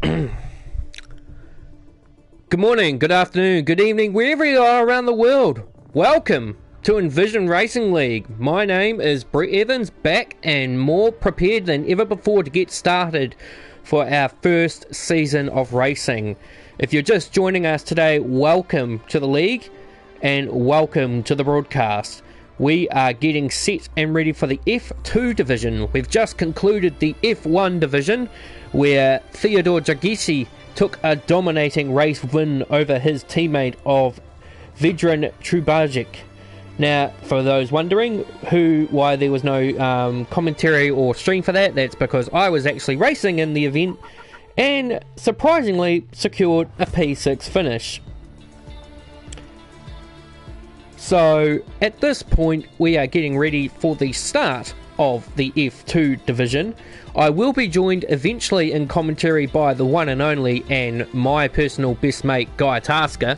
Good morning, good afternoon, good evening, wherever you are around the world. Welcome to Envision Racing League. My name is Brett Evans, back and more prepared than ever before to get started for our first season of racing. If you're just joining us today, welcome to the league and welcome to the broadcast. We are getting set and ready for the F2 division. We've just concluded the F1 division, where Theodore Jagisi took a dominating race win over his teammate of Vedran Trubajic. Now, for those wondering why there was no commentary or stream for that, that's because I was actually racing in the event and surprisingly secured a P6 finish. So, at this point, we are getting ready for the start of the F2 division. I will be joined eventually in commentary by the one and only and my personal best mate Guy Tasker,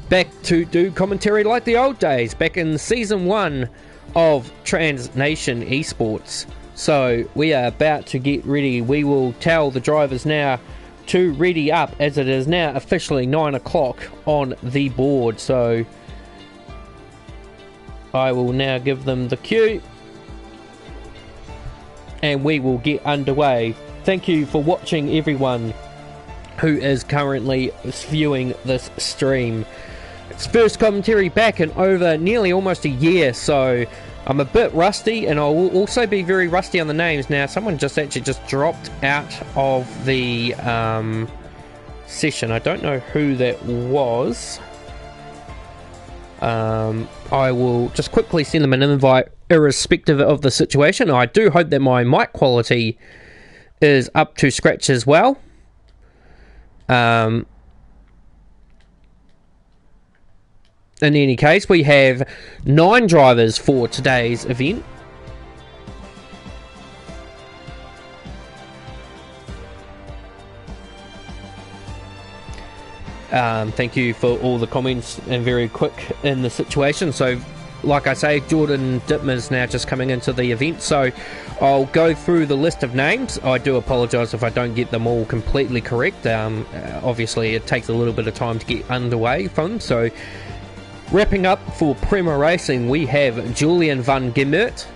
back to do commentary like the old days, back in season 1 of Transnation Esports. So we are about to get ready. We will tell the drivers now to ready up, as it is now officially 9 o'clock on the board. So I will now give them the cue and we will get underway. Thank you for watching, everyone who is currently viewing this stream. It's first commentary back in over nearly almost a year, so I'm a bit rusty, and I will also be very rusty on the names. Now, someone just dropped out of the session. I don't know who that was. I will just quickly send them an invite irrespective of the situation. I do hope that my mic quality is up to scratch as well. In any case, we have 9 drivers for today's event. Thank you for all the comments and very quick in the situation. So, like I say, Jordan Dittmer's now just coming into the event, so I'll go through the list of names. I do apologise if I don't get them all completely correct. Obviously, it takes a little bit of time to get underway from. So, wrapping up for Prema Racing, we have Julian van Gemert,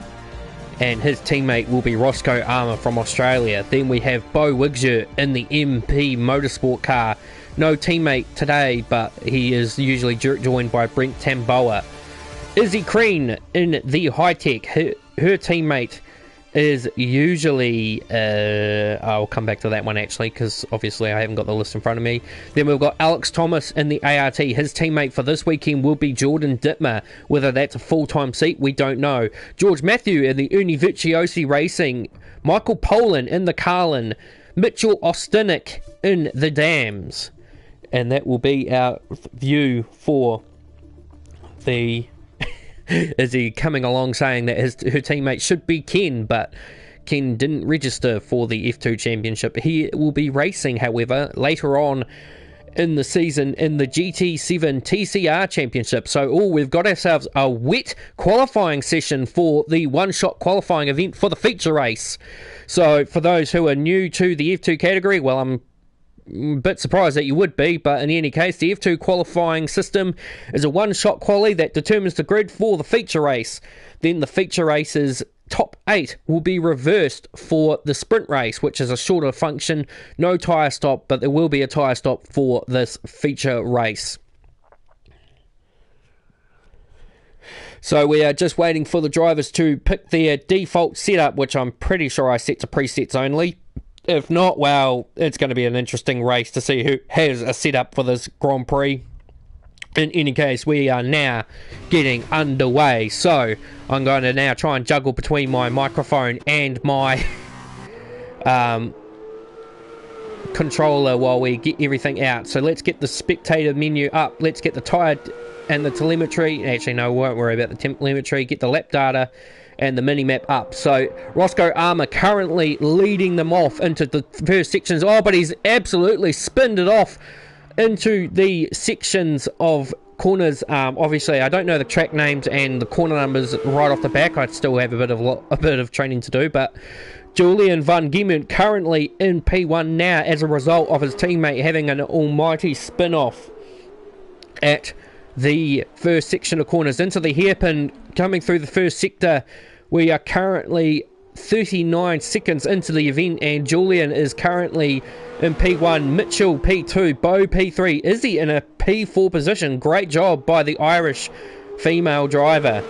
and his teammate will be Roscoe Armour from Australia. Then we have Bo Wigger in the MP Motorsport car. No teammate today, but he is usually joined by Brent Tamboa. Izzy Crean in the high-tech. Her teammate is usually... I'll come back to that one, actually, because obviously I haven't got the list in front of me. Then we've got Alex Thomas in the ART. His teammate for this weekend will be Jordan Dittmer. Whether that's a full-time seat, we don't know. George Matthew in the Univiciosi Racing. Michael Poland in the Carlin. Mitchell Ostinick in the Dams. And that will be our view for the... Is he coming along saying that her teammate should be Ken, but Ken didn't register for the F2 Championship. He will be racing, however, later on in the season in the GT7 TCR Championship. So, we've got ourselves a wet qualifying session for the one-shot qualifying event for the feature race. So, for those who are new to the F2 category, well, I'm a bit surprised that you would be, but in any case, the F2 qualifying system is a one-shot quali that determines the grid for the feature race. Then the feature race's top 8 will be reversed for the sprint race, which is a shorter function, no tyre stop, but there will be a tyre stop for this feature race. So we are just waiting for the drivers to pick their default setup, which I'm pretty sure I set to presets only. If not, well, it's going to be an interesting race to see who has a setup for this Grand Prix. In any case, we are now getting underway. So, I'm going to now try and juggle between my microphone and my controller while we get everything out. So, let's get the spectator menu up. Let's get the tyre and the telemetry. Actually, no, we won't worry about the telemetry. Get the lap data and the mini-map up. So, Roscoe Armour currently leading them off into the first sections. Oh, but he's absolutely spinned it off into the sections of corners. Obviously, I don't know the track names and the corner numbers right off the back. I'd still have a bit of training to do, but Julian van Gemen currently in P1 now as a result of his teammate having an almighty spin-off at the first section of corners into the hairpin. Coming through the first sector, we are currently 39 seconds into the event, and Julian is currently in P1, Mitchell P2, Bo P3, Izzy in a P4 position. Great job by the Irish female driver,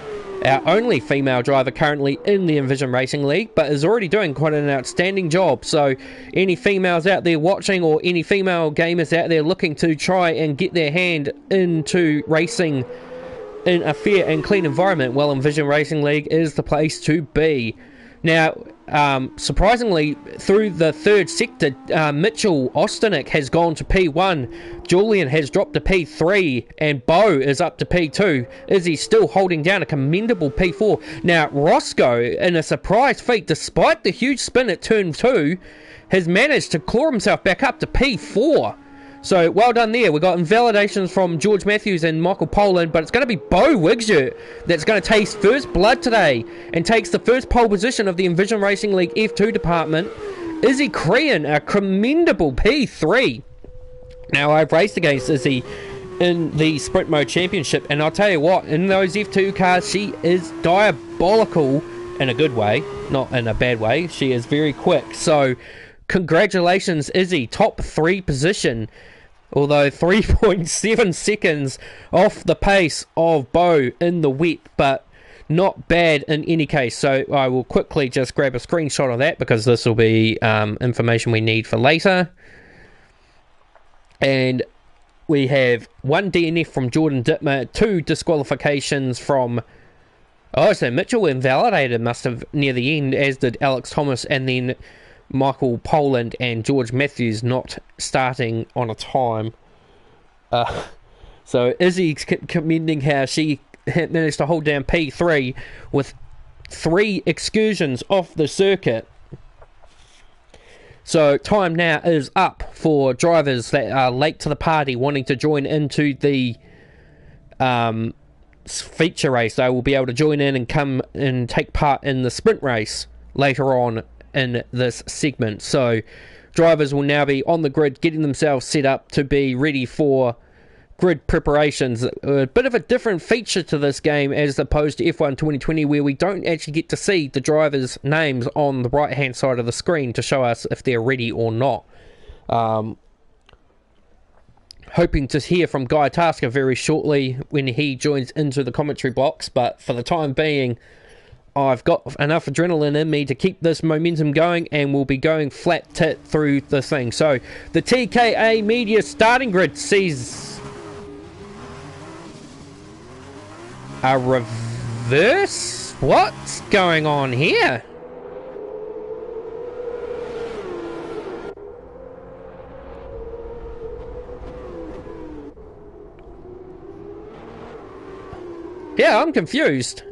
our only female driver currently in the Envision Racing League, but is already doing quite an outstanding job. So any females out there watching, or any female gamers out there looking to try and get their hand into racing in a fair and clean environment, well, Envision Racing League is the place to be. Now, surprisingly, through the third sector, Mitchell Ostanek has gone to P1, Julian has dropped to P3, and Bo is up to P2. Izzy still holding down a commendable P4. Now, Roscoe, in a surprise feat, despite the huge spin at turn 2, has managed to claw himself back up to P4. So, well done there. We've got invalidations from George Matthews and Michael Poland, but it's going to be Bo Wigshirt that's going to taste first blood today and takes the first pole position of the Envision Racing League F2 department. Izzy Crean, a commendable P3. Now, I've raced against Izzy in the Sprint Mode Championship, and I'll tell you what, in those F2 cars, she is diabolical in a good way, not in a bad way. She is very quick. So, congratulations, Izzy. Top 3 position. Although 3.7 seconds off the pace of Bo in the wet, but not bad in any case. So I will quickly just grab a screenshot of that, because this will be information we need for later. And we have 1 DNF from Jordan Dittmer, 2 disqualifications from... Oh, so Mitchell invalidated must have near the end, as did Alex Thomas, and then Michael Poland and George Matthews not starting on a time. So Izzy's commending how she managed to hold down P3 with 3 excursions off the circuit. So time now is up for drivers that are late to the party wanting to join into the feature race. They will be able to join in and come and take part in the sprint race later on in this segment. So drivers will now be on the grid, getting themselves set up to be ready for grid preparations. A bit of a different feature to this game as opposed to F1 2020, where we don't actually get to see the drivers' names on the right hand side of the screen to show us if they're ready or not. Hoping to hear from Guy Tasker very shortly when he joins into the commentary box, but for the time being, I've got enough adrenaline in me to keep this momentum going, and we'll be going flat tit through the thing. So the TKA Media starting grid sees a reverse. What's going on here? Yeah, I'm confused.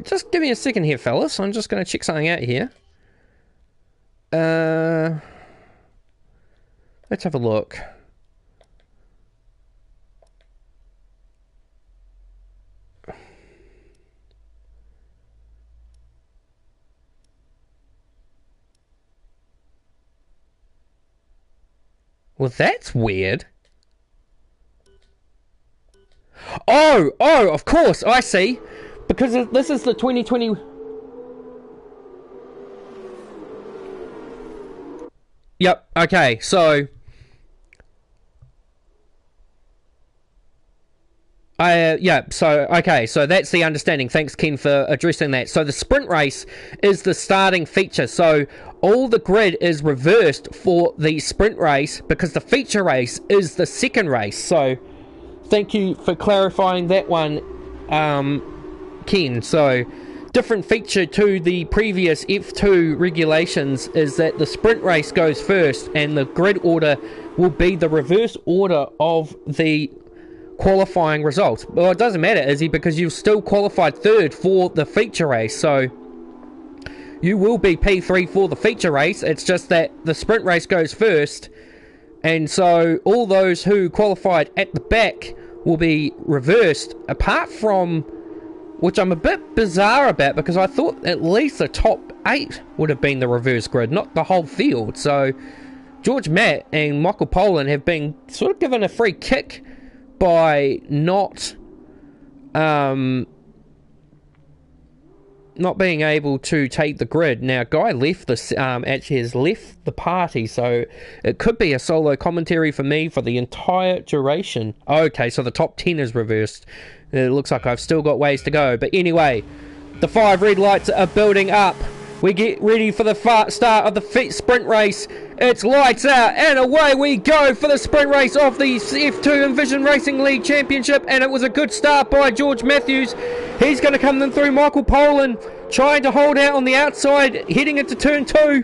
Just give me a second here, fellas. I'm just going to check something out here. Let's have a look. Well, that's weird. Oh, of course, I see. Because this is the 2020... Yep, okay, so... so that's the understanding. Thanks, Ken, for addressing that. So the sprint race is the starting feature. So all the grid is reversed for the sprint race because the feature race is the second race. So thank you for clarifying that one, Ken. So different feature to the previous F2 regulations is that the sprint race goes first and the grid order will be the reverse order of the qualifying results. Well, it doesn't matter, Izzy, because you've still qualified third for the feature race, so you will be P3 for the feature race. It's just that the sprint race goes first, and so all those who qualified at the back will be reversed, apart from, which I'm a bit bizarre about, because I thought at least the top 8 would have been the reverse grid, not the whole field. So George Matt and Michael Pollan have been sort of given a free kick by not being able to take the grid. Now, Guy left this, actually has left the party, so it could be a solo commentary for me for the entire duration. Okay, so the top 10 is reversed. It looks like I've still got ways to go. But anyway, the 5 red lights are building up. We get ready for the start of the sprint race. It's lights out, and away we go for the sprint race of the F2 Envision Racing League Championship. And it was a good start by George Matthews. He's going to come in through Michael Pollan, trying to hold out on the outside, heading into turn 2.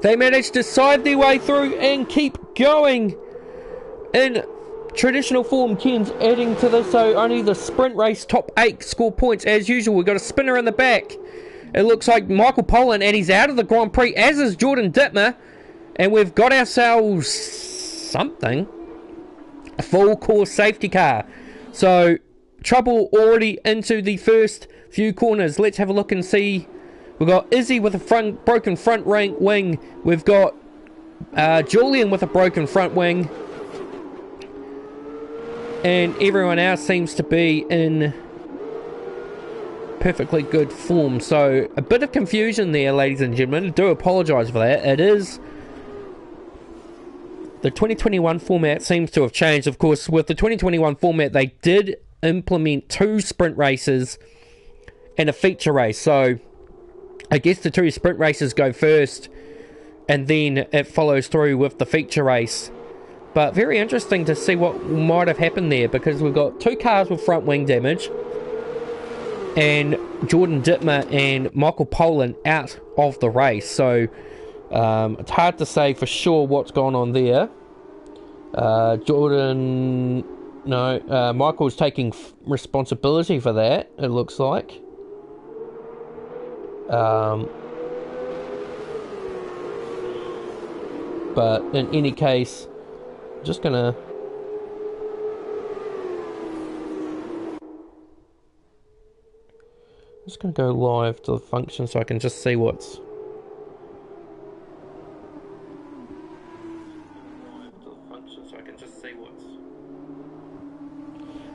They managed to side their way through and keep going. In traditional form, Ken's adding to this, so only the sprint race top 8 score points as usual. We've got a spinner in the back. It looks like Michael Pollan, and he's out of the Grand Prix, as is Jordan Dittmer. And we've got ourselves something. A full course safety car. So, trouble already into the first few corners. Let's have a look and see. We've got Izzy with a broken front wing. We've got Julian with a broken front wing. And everyone else seems to be in perfectly good form. So a bit of confusion there, ladies and gentlemen. I do apologise for that. It is the 2021 format seems to have changed. Of course, with the 2021 format, they did implement 2 sprint races and a feature race. So I guess the 2 sprint races go first, and then it follows through with the feature race. But very interesting to see what might have happened there, because we've got 2 cars with front wing damage, and Jordan Dittmer and Michael Pollan out of the race. So it's hard to say for sure what's gone on there. Michael's taking responsibility for that, it looks like. But in any case, I'm just gonna go live to the function so I can just see what's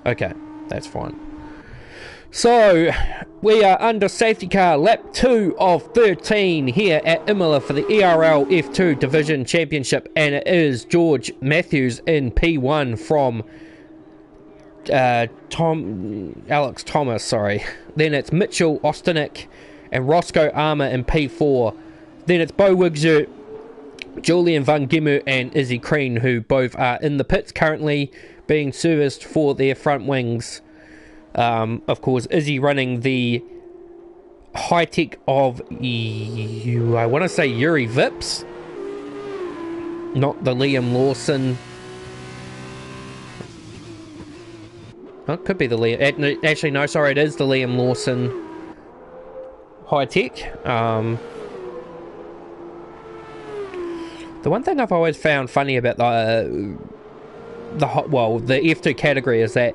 okay, that's fine. So we are under safety car lap 2 of 13 here at Imola for the ERL F2 Division Championship, and it is George Matthews in P1 from Alex Thomas, sorry. Then it's Mitchell Ostanek and Roscoe Armour in P4. Then it's Bo Wigzert, Julian Van Gemu and Izzy Crean, who both are in the pits currently being serviced for their front wings. Of course, Izzy running the high-tech of, I want to say Yuri Vips, not the Liam Lawson. Oh, it could be the Liam. Actually, no, sorry, it is the Liam Lawson high-tech. The one thing I've always found funny about the F2 category is that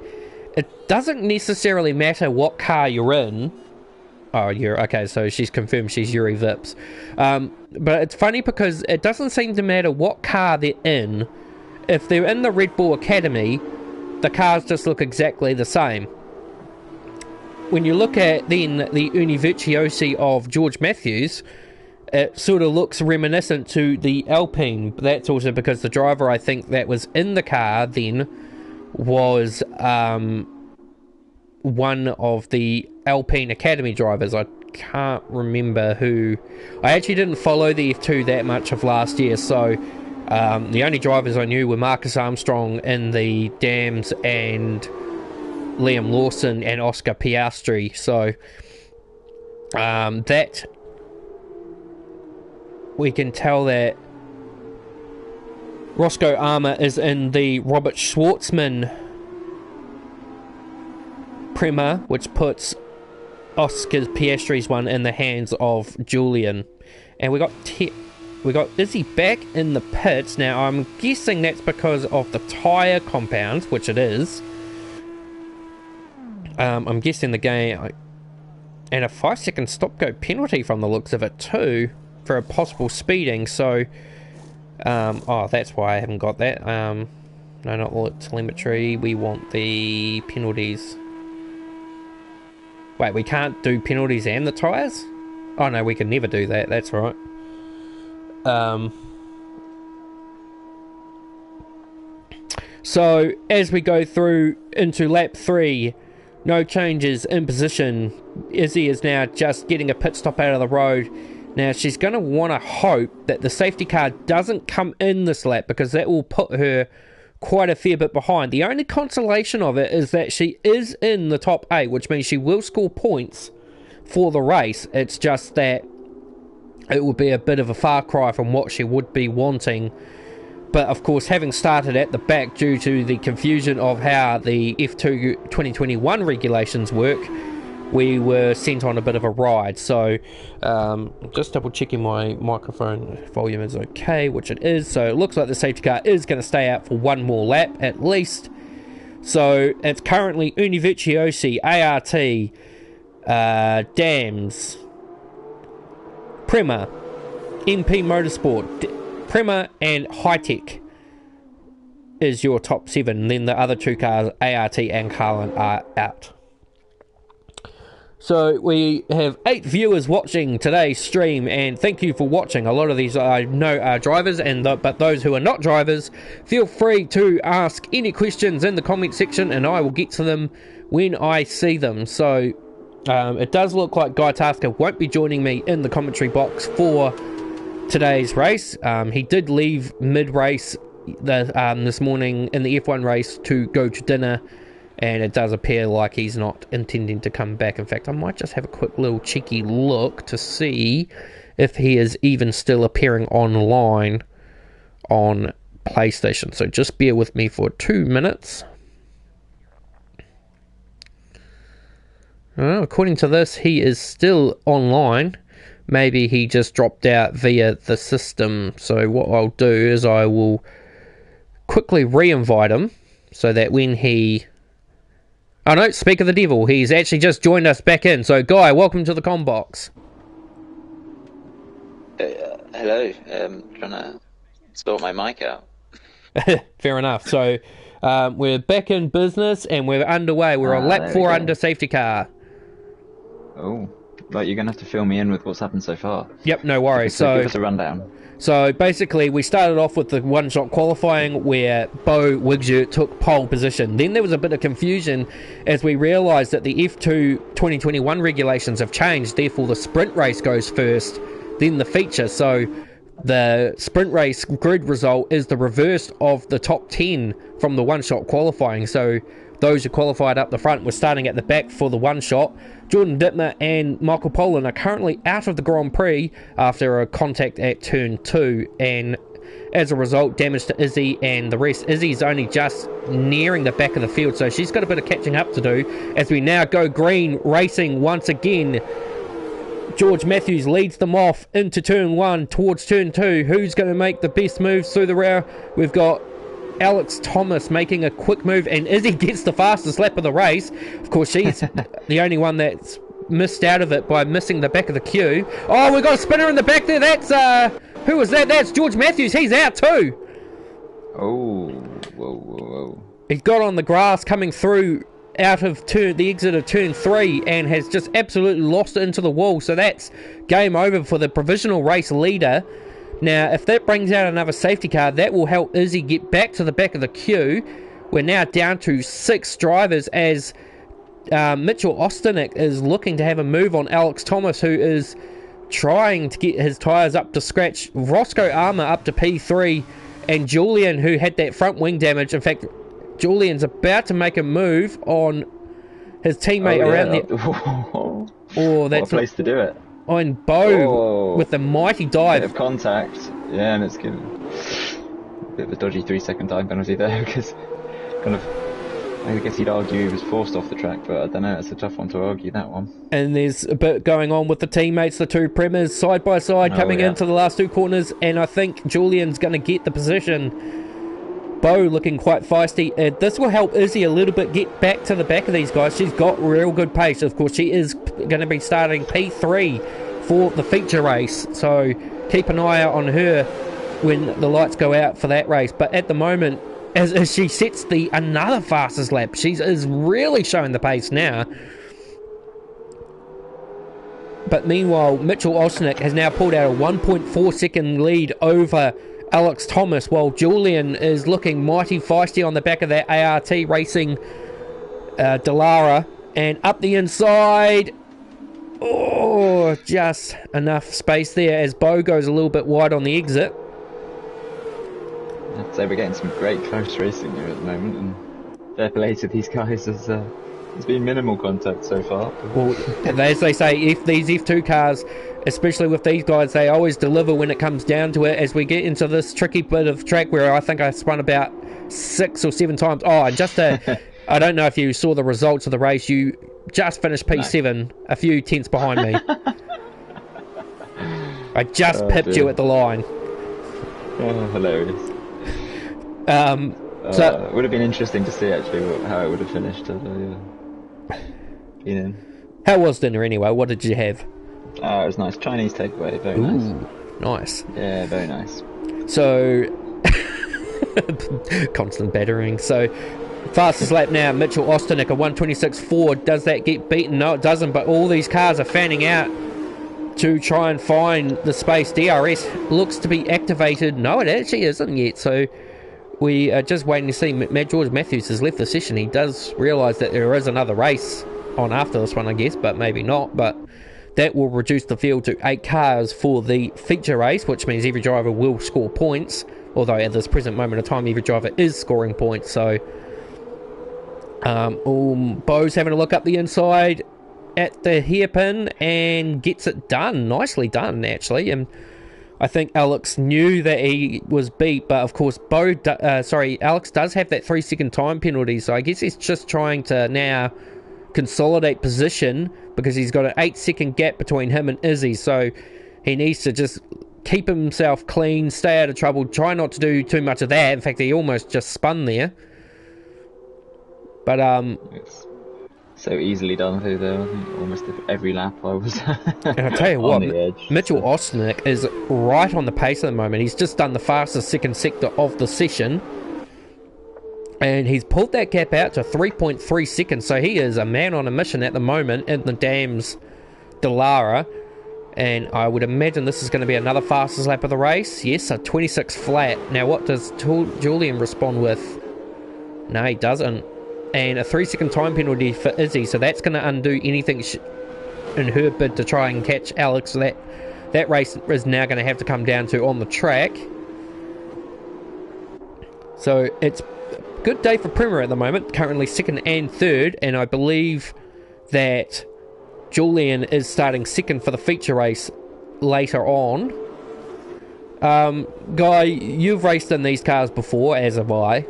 it doesn't necessarily matter what car you're in. Oh, okay, so she's confirmed she's Yuri Vips. But it's funny because it doesn't seem to matter what car they're in. If they're in the Red Bull Academy, the cars just look exactly the same. When you look at then the Univirtuosi of George Matthews, it sort of looks reminiscent to the Alpine, but that's also because the driver, I think, that was in the car then was one of the Alpine Academy drivers. I can't remember who. I actually didn't follow the F2 that much of last year, so the only drivers I knew were Marcus Armstrong in the Dams and Liam Lawson and Oscar Piastri. So that we can tell that Roscoe Armour is in the Robert Schwartzman Prema, which puts Oscar Piastri's one in the hands of Julian. And we got we got Izzy back in the pits. Now, I'm guessing that's because of the tyre compound, which it is. I'm guessing the game... And a 5-second stop-go penalty from the looks of it too, for a possible speeding, so... oh, that's why I haven't got that. No, not the telemetry. We want the penalties. Wait, we can't do penalties and the tyres? Oh no, we can never do that, that's right. So, as we go through into lap 3, no changes in position. Izzy is now just getting a pit stop out of the road. Now, she's going to want to hope that the safety car doesn't come in this lap, because that will put her quite a fair bit behind. The only consolation of it is that she is in the top 8, which means she will score points for the race. It's just that it would be a bit of a far cry from what she would be wanting. But of course, having started at the back due to the confusion of how the F2 2021 regulations work, we were sent on a bit of a ride. So just double checking my microphone volume is okay, which it is. So it looks like the safety car is going to stay out for one more lap at least. So it's currently Univiciosi, ART, Dams, Prema, MP Motorsport, Prema and High-Tech is your top 7. Then the other 2 cars, ART and Carlin, are out. So we have 8 viewers watching today's stream, and thank you for watching. A lot of these I know are drivers, but those who are not drivers, feel free to ask any questions in the comment section, and I will get to them when I see them. So it does look like Guy Tasker won't be joining me in the commentary box for today's race. He did leave mid-race this morning in the F1 race to go to dinner, and it does appear like he's not intending to come back. In fact, I might just have a quick little cheeky look to see if he is even still appearing online on PlayStation. So just bear with me for 2 minutes. According to this, he is still online. Maybe he just dropped out via the system. So what I'll do is I will quickly re-invite him so that when he... Oh no, speak of the devil, he's actually just joined us back in. So Guy, welcome to the comm box. Hello, trying to sort my mic out. Fair enough. So we're back in business and we're underway. We're on lap 4 under safety car. Oh, right, you're going to have to fill me in with what's happened so far. Yep, no worries. So give us a rundown. So basically, we started off with the one-shot qualifying where Bo Wigger took pole position. Then there was a bit of confusion as we realised that the F2 2021 regulations have changed. Therefore, the sprint race goes first, then the feature. So the sprint race grid result is the reverse of the top 10 from the one-shot qualifying. So those who qualified up the front were starting at the back for the one-shot. Jordan Dittmer and Michael Pollan are currently out of the Grand Prix after a contact at turn 2, and as a result, damage to Izzy and the rest. Izzy's only just nearing the back of the field, so she's got a bit of catching up to do as we now go green racing once again. George Matthews leads them off into turn 1 towards turn 2. Who's going to make the best moves through the rail? We've got Alex Thomas making a quick move, and Izzy gets the fastest lap of the race. Of course, she's the only one that's missed out of it by missing the back of the queue. Oh, we've got a spinner in the back there. That's who was that? That's George Matthews. He's out too. Oh, whoa. He got on the grass coming through out of the exit of turn 3 and has just absolutely lost it into the wall. So that's game over for the provisional race leader. Now, if that brings out another safety car, that will help Izzy get back to the back of the queue. We're now down to 6 drivers as Mitchell Ostanek is looking to have a move on Alex Thomas, who is trying to get his tyres up to scratch. Roscoe Armour up to P3, and Julian, who had that front wing damage. In fact, Julian's about to make a move on his teammate around the... Oh, that's what a place to do it. And Bo with the mighty dive. Bit of contact, yeah, and it's given a bit of a dodgy 3-second time penalty there because kind of I guess you'd argue he was forced off the track, but I don't know, it's a tough one to argue, that one. And there's a bit going on with the teammates, the two Premiers, side by side, coming into the last two corners, and I think Julian's going to get the position. Bo looking quite feisty. This will help Izzy a little bit get back to the back of these guys. She's got real good pace. Of course, she is going to be starting P3 for the feature race, so keep an eye out on her when the lights go out for that race. But at the moment, as she sets another fastest lap, she is really showing the pace now. But meanwhile, Mitchell Osnick has now pulled out a 1.4 second lead over Alex Thomas, while Julian is looking mighty feisty on the back of that ART Racing Dallara. And up the inside, oh, just enough space there as Bo goes a little bit wide on the exit. I'd say we're getting some great close racing here at the moment, and fair play to these guys. There's been minimal contact so far. Well, as they say, if these F2 cars, especially with these guys, they always deliver when it comes down to it. As we get into this tricky bit of track where I think I spun about 6 or 7 times. Oh, and just I don't know if you saw the results of the race. You just finished P7, a few tenths behind me. I just pipped you at the line. Oh, hilarious. So it would have been interesting to see actually how it would have finished. How was dinner anyway? What did you have? It was nice. Chinese takeaway. Very nice. Yeah, very nice. So, constant battering. So, fastest lap now, Mitchell Ostanek, a 1:26.4. Does that get beaten? No, it doesn't. But all these cars are fanning out to try and find the space. DRS looks to be activated. No, it actually isn't yet. So, we are just waiting to see. George Matthews has left the session. He does realise that there is another race on after this one, I guess, but maybe not. But that will reduce the field to 8 cars for the feature race, which means every driver will score points. Although at this present moment of time, every driver is scoring points. So, Bo's having a look up the inside at the hairpin and gets it done. Nicely done, actually. And I think Alex knew that he was beat, but of course Alex does have that 3-second time penalty, so I guess he's just trying to now consolidate position because he's got an 8-second gap between him and Izzy, so he needs to just keep himself clean, stay out of trouble, try not to do too much of that. In fact, he almost just spun there. But it's so easily done through there. I think almost every lap I was and I'll tell you what, the edge, Mitchell Osnick is right on the pace at the moment. He's just done the fastest second sector of the session, and he's pulled that gap out to 3.3 seconds, so he is a man on a mission at the moment in the Dams Dallara. And I would imagine this is going to be another fastest lap of the race. Yes, a 26 flat. Now what does Julian respond with? No, he doesn't. And a 3-second time penalty for Izzy, so that's going to undo anything in her bid to try and catch Alex. So that race is now going to have to come down to on the track. So it's a good day for Premier at the moment, currently 2nd and 3rd, and I believe that Julian is starting 2nd for the feature race later on. Guy, you've raced in these cars before, as have I.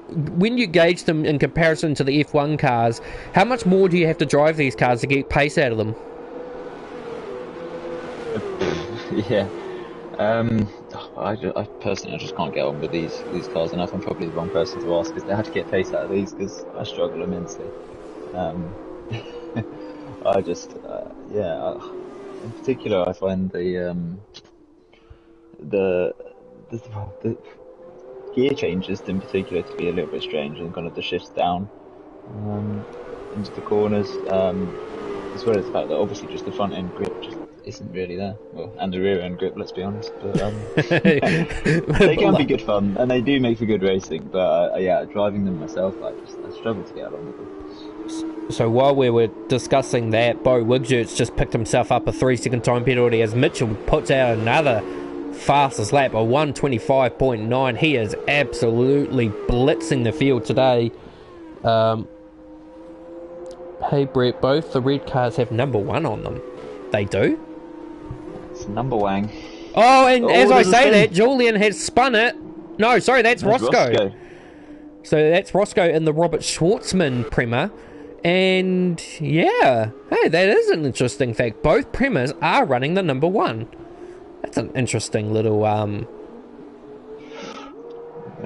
When you gauge them in comparison to the F1 cars, how much more do you have to drive these cars to get pace out of them? Yeah. I personally just can't get on with these cars enough. I'm probably the wrong person to ask because they have to get pace out of these because I struggle immensely. I just, in particular, I find the gear changes in particular to be a little bit strange, and kind of the shifts down into the corners, as well as the fact that obviously just the front end grip just isn't really there. Well, and the rear end grip, let's be honest. But they can be good fun, and they do make for good racing. But driving them myself, I struggle to get along with them. So while we were discussing that, Bo Wiggert's just picked himself up a 3-second time penalty as Mitchell puts out another fastest lap, a 1:25.9. He is absolutely blitzing the field today. Hey Brett, both the red cars have number 1 on them. They do? It's number wang. Oh, and as I say that, Julian has spun it. No, sorry, that's Roscoe. So that's Roscoe in the Robert Schwartzman Prema. And yeah, hey, that is an interesting fact. Both Premas are running the number 1. That's an interesting little A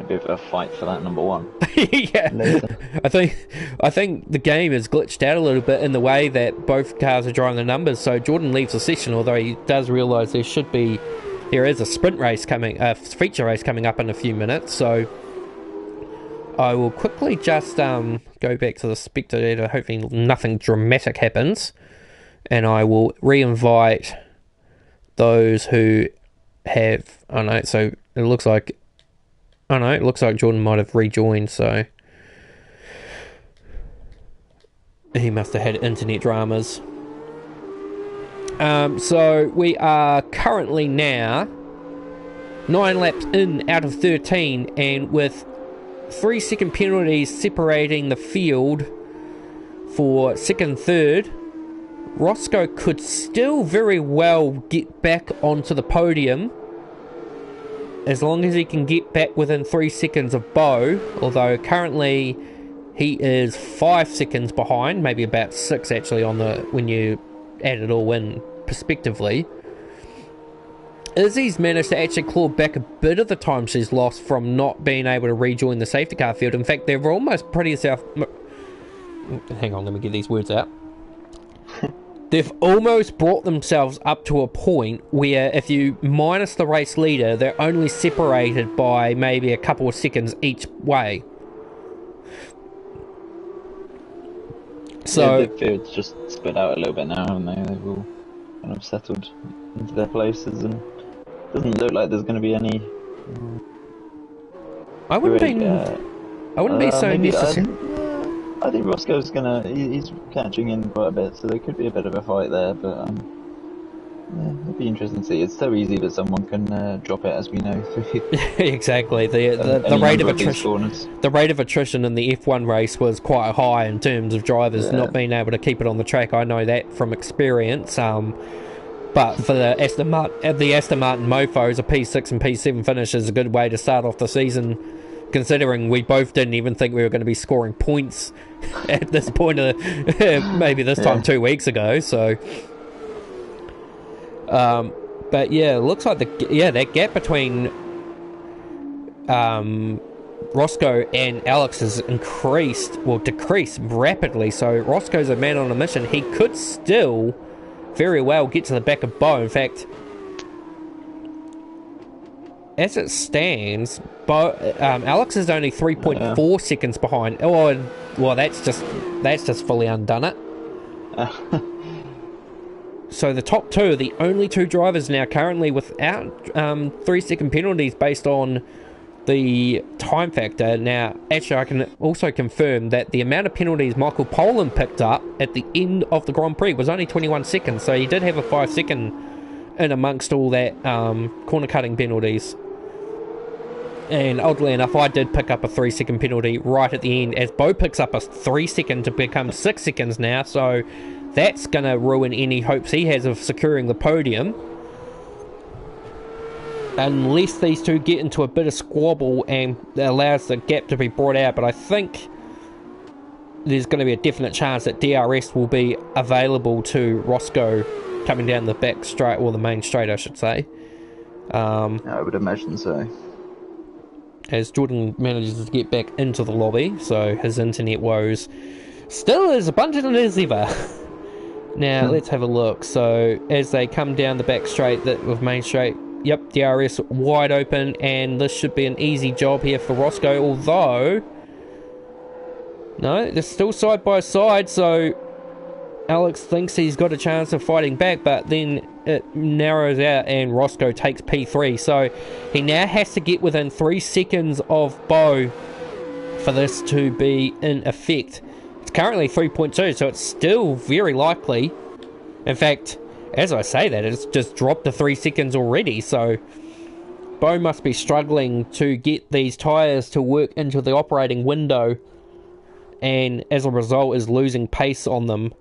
bit of a fight for that number 1. yeah, Later. I think the game is glitched out a little bit in the way that both cars are drawing the numbers. So Jordan leaves the session, although he does realise there is a sprint race coming, a feature race coming up in a few minutes. So I will quickly just go back to the spectator, hoping nothing dramatic happens, and I will re-invite those who have. Oh no! So it looks like. Oh no! It looks like Jordan might have rejoined. So he must have had internet dramas. So we are currently now 9 laps in out of 13, and with 3-second penalties separating the field for second, third, Roscoe could still very well get back onto the podium as long as he can get back within 3 seconds of Bo, although currently he is 5 seconds behind, maybe about 6 actually on the when you add it all in prospectively. Izzy's managed to actually claw back a bit of the time she's lost from not being able to rejoin the safety car field. In fact, they're almost pretty self... Hang on, let me get these words out. They've almost brought themselves up to a point where if you minus the race leader, they're only separated by maybe a couple of seconds each way. So... Yeah, the field's just split out a little bit now, haven't they? They've all kind of settled into their places, and doesn't look like there's going to be any. I wouldn't be so necessary. I think Roscoe's he's catching in quite a bit, so there could be a bit of a fight there. But yeah, it'd be interesting to see. It's so easy that someone can drop it, as we know. Exactly. The rate of attrition in the F1 race was quite high in terms of drivers not being able to keep it on the track. I know that from experience. But for the Aston Martin mofos, a P6 and P7 finish is a good way to start off the season, considering we both didn't even think we were going to be scoring points at this point of maybe this time 2 weeks ago. So but yeah, it looks like that gap between Roscoe and Alex has decreased rapidly. So Roscoe's a man on a mission. He could still very well get to the back of Bo. In fact, as it stands, Alex is only 3.4 seconds behind. Oh, well, that's just fully undone it. So the top two are the only two drivers now currently without 3-second penalties based on the time factor. Now, actually, I can also confirm that the amount of penalties Michael Poland picked up at the end of the Grand Prix was only 21 seconds, so he did have a 5-second in amongst all that corner cutting penalties. And oddly enough, I did pick up a 3-second penalty right at the end, as Bo picks up a 3-second to become 6 seconds now, so that's going to ruin any hopes he has of securing the podium. Unless these two get into a bit of squabble and allows the gap to be brought out. But I think there's going to be a definite chance that DRS will be available to Roscoe coming down the back straight, or the main straight I should say. I would imagine so. As Jordan manages to get back into the lobby, so his internet woes still as abundant as ever. Now let's have a look. So as they come down the back straight with main straight, yep, DRS wide open, and this should be an easy job here for Roscoe, although no, they're still side by side, so Alex thinks he's got a chance of fighting back, but then it narrows out and Roscoe takes P3, so he now has to get within 3 seconds of Bo for this to be in effect. It's currently 3.2, so it's still very likely. In fact, as I say that, it's just dropped to 3 seconds already, so Bo must be struggling to get these tyres to work into the operating window, and as a result is losing pace on them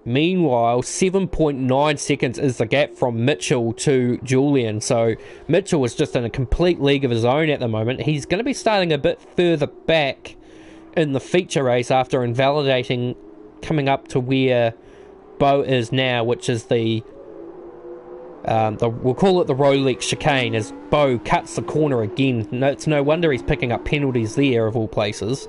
Meanwhile, 7.9 seconds is the gap from Mitchell to Julian. So Mitchell is just in a complete league of his own at the moment. He's going to be starting a bit further back in the feature race after invalidating, coming up to where Bo is now, which is the we'll call it the Rolex chicane, as Bo cuts the corner again. No, it's no wonder he's picking up penalties there, of all places.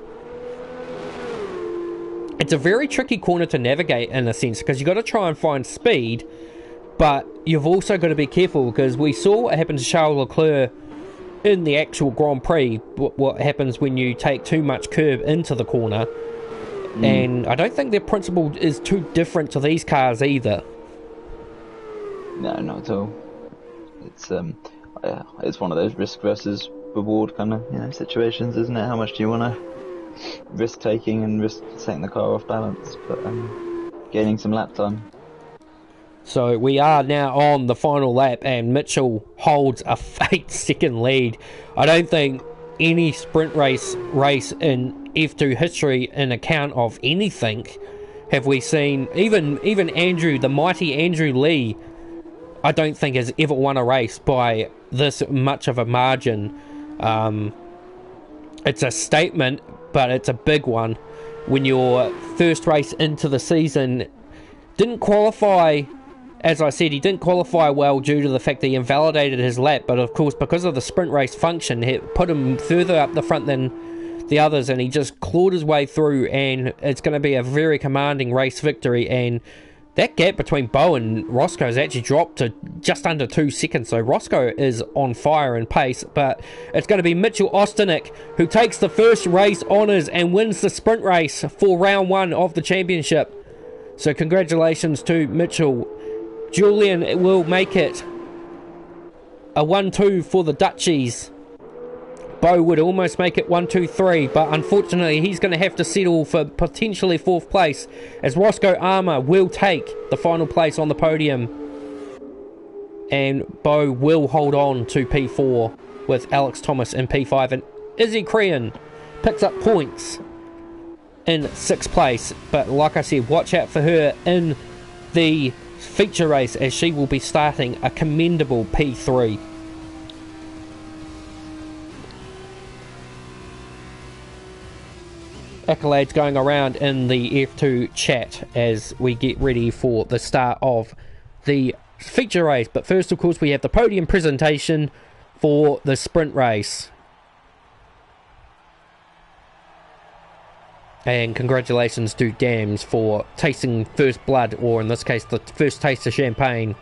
It's a very tricky corner to navigate in a sense, because you've got to try and find speed, but you've also got to be careful, because we saw what happened to Charles Leclerc in the actual Grand Prix, what happens when you take too much curb into the corner. And I don't think their principle is too different to these cars either. No, not at all. It's one of those risk versus reward kind of situations, isn't it? How much do you want to risk taking and risk setting the car off balance, but gaining some lap time. So we are now on the final lap, and Mitchell holds a 8-second lead. I don't think any sprint race in F2 history, in account of anything, have we seen. Even Andrew, the mighty Andrew Lee, I don't think has ever won a race by this much of a margin. It's a statement, but it's a big one. When your first race into the season didn't qualify, as I said, he didn't qualify well due to the fact that he invalidated his lap, but of course because of the sprint race function, it put him further up the front than the others, and he just clawed his way through, and it's going to be a very commanding race victory. And that gap between Bo and Roscoe has actually dropped to just under 2 seconds, so Roscoe is on fire in pace, but it's going to be Mitchell Ostanek who takes the first race honours and wins the sprint race for round 1 of the championship. So congratulations to Mitchell. Julian will make it a 1-2 for the Dutchies. Bo would almost make it 1-2-3, but unfortunately he's going to have to settle for potentially 4th place, as Roscoe Armour will take the final place on the podium, and Bo will hold on to P4 with Alex Thomas in P5, and Izzy Crean picks up points in 6th place. But like I said, watch out for her in the feature race, as she will be starting a commendable P3. Accolades going around in the F2 chat as we get ready for the start of the feature race. But first, of course, we have the podium presentation for the sprint race. And congratulations to Dams for tasting first blood, or in this case, the first taste of champagne.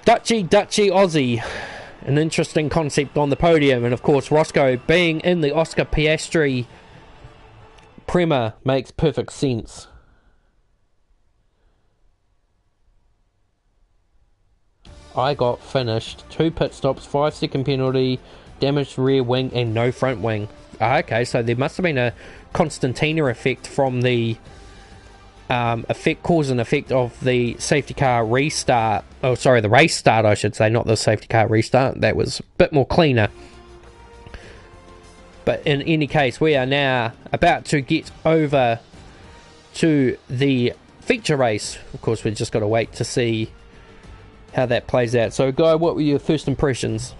Dutchy, Aussie. An interesting concept on the podium, and of course Roscoe being in the Oscar Piastri Prema makes perfect sense. I got finished, 2 pit stops, 5-second penalty, damaged rear wing and no front wing. Okay, so there must have been a Constantina effect from the cause and effect of the safety car restart. Oh, sorry, the race start, I should say, not the safety car restart. That was a bit more cleaner. But in any case, we are now about to get over to the feature race. Of course, we've just got to wait to see how that plays out. So, Guy, what were your first impressions?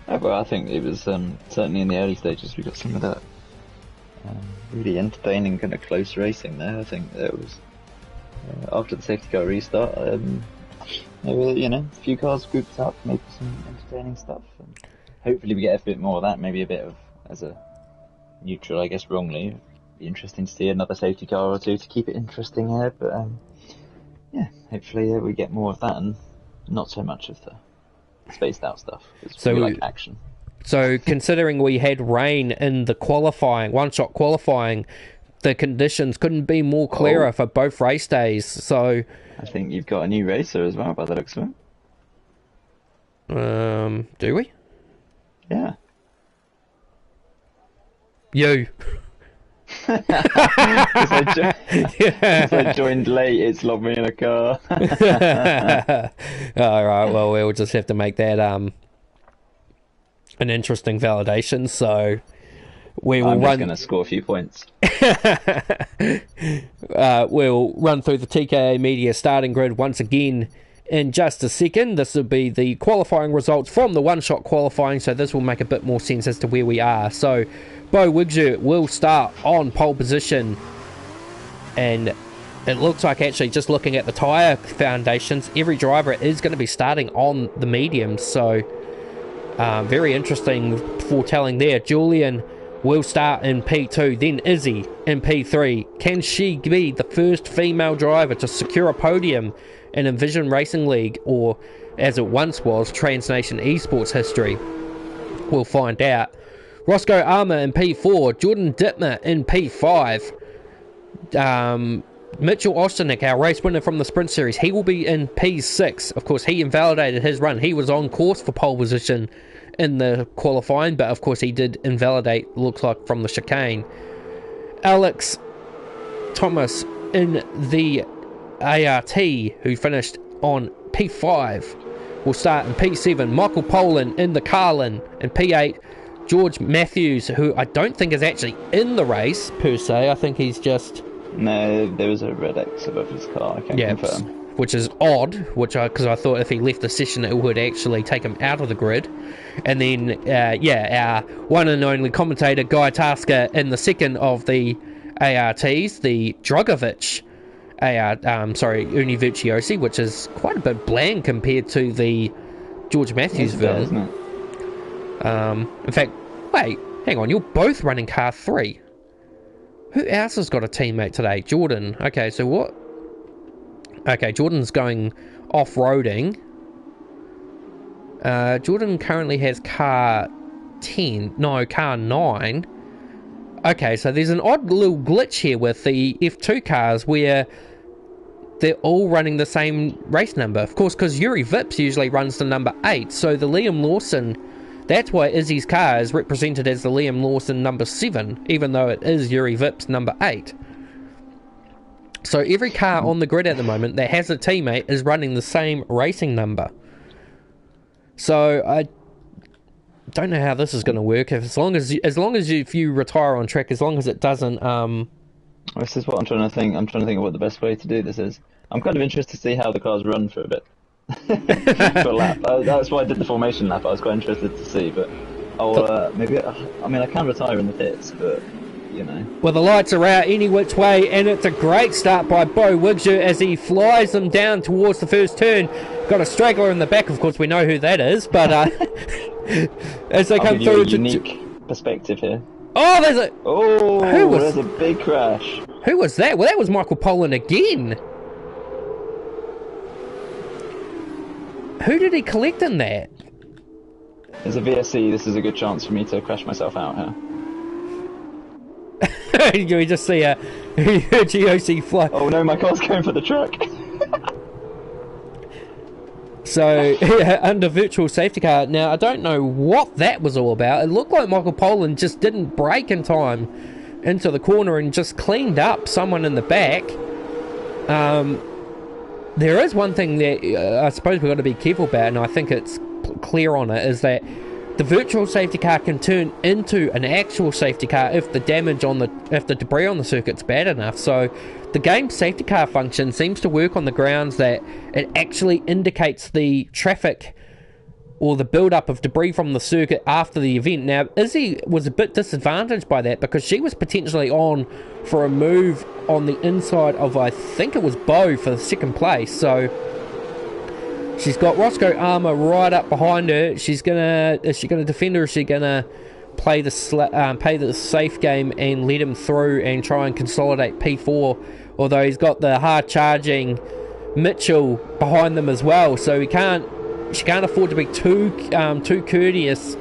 Well, I think it was certainly in the early stages we got some of that really entertaining kind of close racing there. I think there was after the safety car restart, there were a few cars grouped up, maybe some entertaining stuff, and hopefully we get a bit more of that. Maybe a bit of, as a neutral, I guess wrongly, it'd be interesting to see another safety car or two to keep it interesting here. But yeah, hopefully we get more of that and not so much of the spaced out stuff. So we like action. So considering we had rain in the qualifying, one-shot qualifying, the conditions couldn't be more clearer for both race days. So I think you've got a new racer as well by the looks of it. Do we? Yeah. You. Because I joined late, it's locked me in a car. Alright, well, we'll just have to make that an interesting validation. So We will I'm just going to score a few points. We'll run through the TKA Media starting grid once again in just a second. This will be the qualifying results from the one-shot qualifying, so this will make a bit more sense as to where we are. So, Bo Wigzu will start on pole position, and it looks like, actually, just looking at the tyre foundations, every driver is going to be starting on the mediums, so very interesting foretelling there. Julian will start in P2, then Izzy in P3. Can she be the first female driver to secure a podium in Envision Racing League, or as it once was, Transnation Esports history? We'll find out. Roscoe Armour in P4, Jordan Dittmer in P5. Mitchell Osternick, our race winner from the Sprint Series, he will be in P6. Of course, he invalidated his run. He was on course for pole position in the qualifying, but of course he did invalidate, looks like, from the chicane. Alex Thomas in the ART, who finished on P5, will start in P7. Michael Poland in the Carlin in P8. George Matthews, who I don't think is actually in the race per se. I think he's just... No, there was a red X above his car, I can confirm. Which is odd, because I thought if he left the session it would actually take him out of the grid. And then, our one and only commentator, Guy Tasker, in the second of the ARTs, the Drogovic Univiciosi, which is quite a bit bland compared to the George Matthews version. Isn't it? In fact, wait, hang on, you're both running car 3. Who else has got a teammate today? Jordan. Okay, so what? Okay, Jordan's going off-roading. Jordan currently has car 9. Okay, so there's an odd little glitch here with the F2 cars where they're all running the same race number. Of course, because Yuri Vips usually runs the number 8, so the Liam Lawson... That's why Izzy's car is represented as the Liam Lawson number 7, even though it is Yuri Vips number 8. So every car on the grid at the moment that has a teammate is running the same racing number. So I don't know how this is going to work. As long as if you retire on track, as long as it doesn't. This is what I'm trying to think. I'm trying to think of what the best way to do this is. I'm kind of interested to see how the cars run for a bit. For a lap. That's why I did the formation lap. I was quite interested to see, but maybe. I mean, I can retire in the pits, but you know. Well, the lights are out any which way, and it's a great start by Bo Wigzu as he flies them down towards the first turn. Got a straggler in the back, of course. We know who that is, but as they come through, a unique perspective here. Oh, there's a. Oh, there's a big crash. Who was that? Well, that was Michael Poland again. Who did he collect in that? There's a VSC. This is a good chance for me to crash myself out here. You just see a GOC fly. Oh no, my car's going for the truck. So, under virtual safety car. Now, I don't know what that was all about. It looked like Michael Poland just didn't brake in time into the corner and just cleaned up someone in the back. There is one thing that I suppose we've got to be careful about, and I think it's clear on it, is that the virtual safety car can turn into an actual safety car if the debris on the circuit's bad enough. So the game safety car function seems to work on the grounds that it actually indicates the traffic or the build-up of debris from the circuit after the event. Now, Izzy was a bit disadvantaged by that because she was potentially on for a move on the inside of, I think it was Bo, for the second place. So she's got Roscoe Armour right up behind her. Is she gonna defend, or is she gonna play the safe game and let him through and try and consolidate P4? Although he's got the hard charging Mitchell behind them as well, so she can't afford to be too courteous.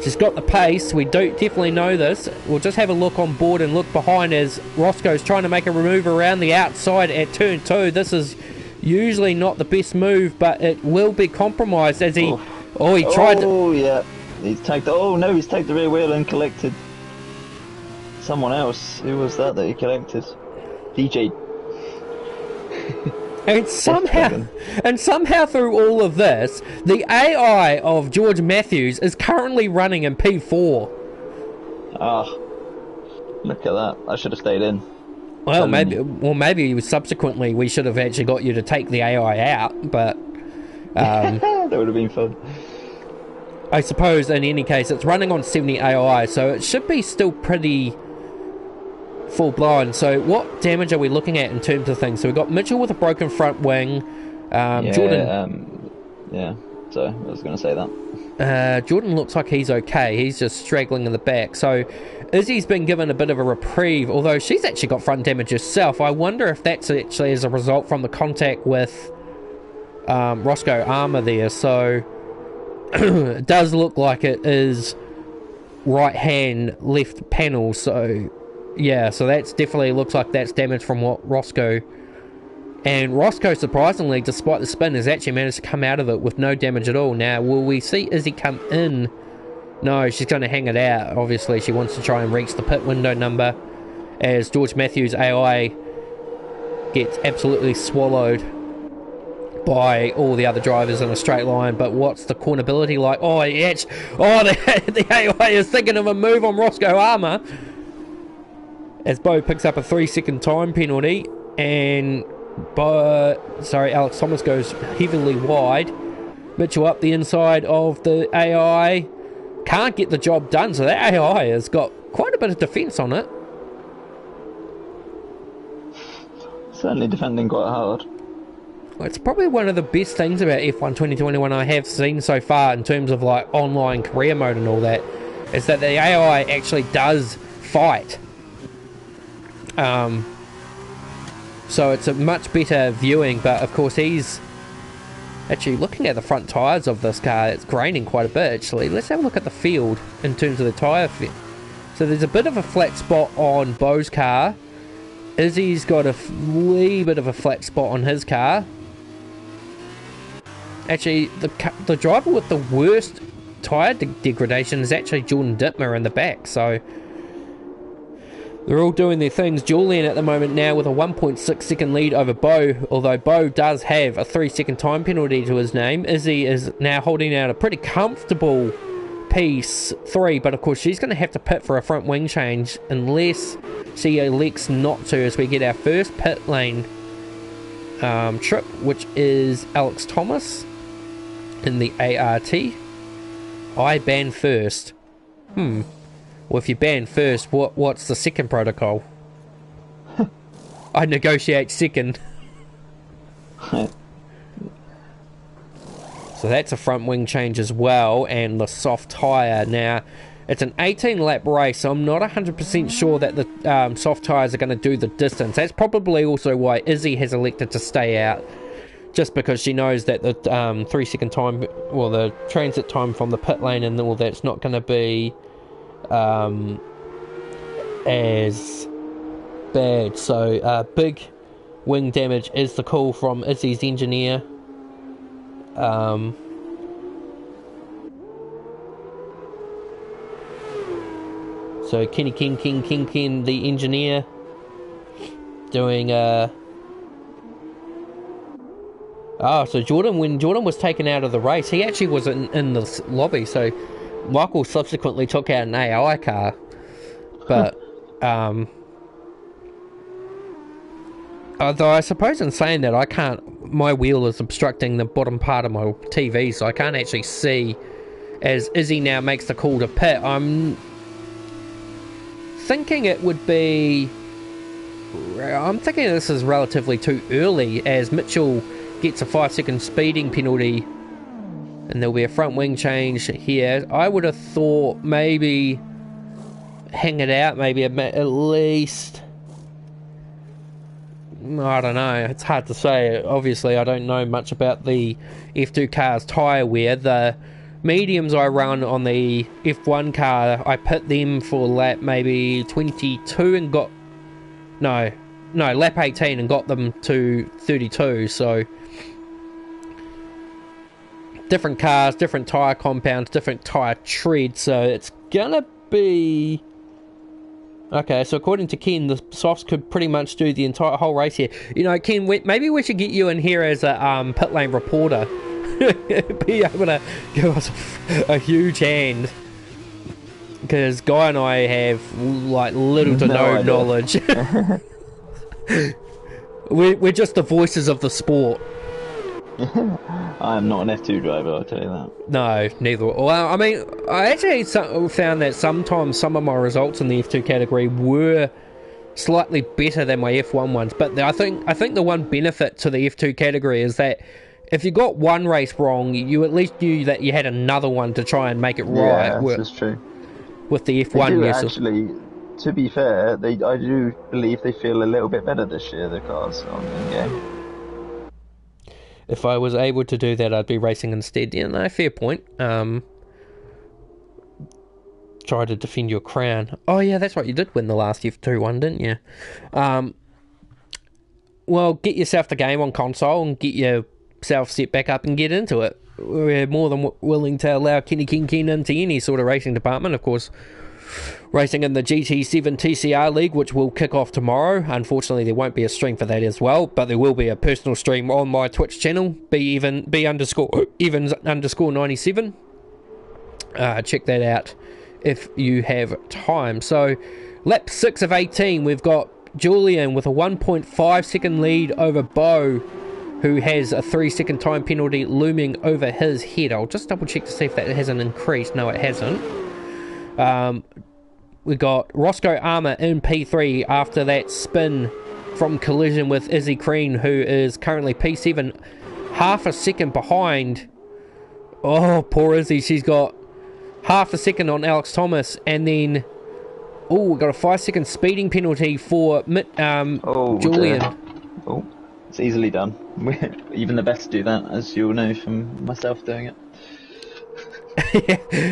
She's got the pace. We definitely know this. We'll just have a look on board and look behind as Roscoe's trying to make a move around the outside at turn 2. This is usually not the best move, but it will be compromised as he... he tried to... Oh, yeah. He's tagged the rear wheel and collected someone else. Who was that he collected? DJ. And somehow through all of this, the AI of George Matthews is currently running in P4. Oh, look at that. I should have stayed in. Well, maybe subsequently we should have actually got you to take the AI out, but that would have been fun. I suppose in any case it's running on 70 AI, so it should be still pretty full blown. So what damage are we looking at in terms of things? So we've got Mitchell with a broken front wing, Jordan. Yeah, so I was going to say that. Jordan looks like he's okay. He's just straggling in the back. So Izzy's been given a bit of a reprieve, although she's actually got front damage herself. I wonder if that's actually as a result from the contact with Roscoe armor there. So it does look like it is right hand, left panel. So yeah, so that's definitely looks like that's damage from what Roscoe. And Roscoe, surprisingly, despite the spin, has actually managed to come out of it with no damage at all. Now, will we see Izzy come in? No, she's going to hang it out. Obviously, she wants to try and reach the pit window number as George Matthews' AI gets absolutely swallowed by all the other drivers in a straight line. But what's the cornerability like? Oh, the AI is thinking of a move on Roscoe Armour as Bo picks up a 3-second time penalty, and Alex Thomas goes heavily wide. Mitchell up the inside of the AI, can't get the job done, so that AI has got quite a bit of defence on it. Certainly defending quite hard. Well, it's probably one of the best things about F1 2021 I have seen so far in terms of like online career mode and all that, is that the AI actually does fight. So it's a much better viewing, but of course he's actually looking at the front tyres of this car. It's graining quite a bit actually. Let's have a look at the field in terms of the tyre fit. So there's a bit of a flat spot on Bo's car. Izzy's got a wee bit of a flat spot on his car. Actually, the driver with the worst tyre degradation is actually Jordan Dittmer in the back, so they're all doing their things. Julian at the moment now with a 1.6 second lead over Bo, although Bo does have a 3-second time penalty to his name. Izzy is now holding out a pretty comfortable P3, but of course she's going to have to pit for a front wing change unless she elects not to, as we get our first pit lane trip, which is Alex Thomas in the ART. I ban first. Well, if you ban first, what's the second protocol? I negotiate second. So that's a front wing change as well, and the soft tyre. Now, it's an 18-lap race, so I'm not 100% sure that the soft tyres are going to do the distance. That's probably also why Izzy has elected to stay out, just because she knows that the 3-second time, well, the transit time from the pit lane and all that's not going to be as bad. So big wing damage is the call from Izzy's engineer. So Kenny King, the engineer, doing so Jordan, when Jordan was taken out of the race, he actually was in the lobby, so Michael subsequently took out an AI car, but although I suppose in saying that, I can't, my wheel is obstructing the bottom part of my TV, so I can't actually see as Izzy now makes the call to pit. I'm thinking this is relatively too early, as Mitchell gets a 5-second speeding penalty and there'll be a front wing change here. I would have thought maybe hang it out, maybe at least, I don't know, it's hard to say. Obviously I don't know much about the F2 car's tyre wear. The mediums I run on the F1 car, I pit them for lap maybe 22 and got lap 18 and got them to 32. So different cars, different tyre compounds, different tyre tread, so it's gonna be okay. So according to Ken, the softs could pretty much do the whole race here. You know, Ken, maybe we should get you in here as a pit lane reporter. Be able to give us a huge hand. because Guy and I have like little to no idea. knowledge. we're just the voices of the sport. I am not an F2 driver, I'll tell you that. No, neither. Well, I mean, I actually found that sometimes some of my results in the F2 category were slightly better than my F1 ones. But I think the one benefit to the F2 category is that if you got one race wrong, you at least knew that you had another one to try and make it right. Yeah, this is true. With the F1, they do yes. Actually, to be fair, I do believe they feel a little bit better this year, the cars on the game. If I was able to do that, I'd be racing instead. Yeah, no, fair point. Try to defend your crown. Oh, yeah, that's right. You did win the last F2 one, didn't you? Well, get yourself the game on console and get yourself set back up and get into it. We're more than willing to allow Kenny King into any sort of racing department, of course. Racing in the GT7 TCR League, which will kick off tomorrow. Unfortunately, there won't be a stream for that as well, but there will be a personal stream on my Twitch channel, B_Evans_97. Check that out if you have time. So, lap 6 of 18, we've got Julian with a 1.5 second lead over Bo, who has a 3-second time penalty looming over his head. I'll just double check to see if that hasn't increased. No, it hasn't. We got Roscoe Armour in P3 after that spin from collision with Izzy Crean, who is currently P7, half a second behind. Oh, poor Izzy. She's got half a second on Alex Thomas, and then we got a 5-second speeding penalty for Julian. Oh, it's easily done. Even the best do that, as you'll know from myself doing it.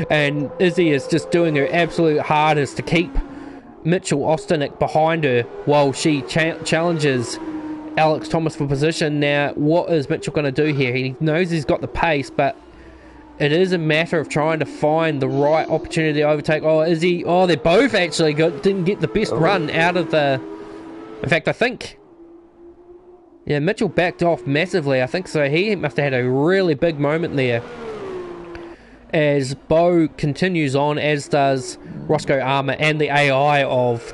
And Izzy is just doing her absolute hardest to keep Mitchell Ostanek behind her while she challenges Alex Thomas for position. Now, what is Mitchell going to do here? He knows he's got the pace, but it is a matter of trying to find the right opportunity to overtake. Izzy, they both actually didn't get the best run out of the... In fact, I think... Yeah, Mitchell backed off massively. I think so. He must have had a really big moment there. As Bo continues on, as does Roscoe Armour and the AI of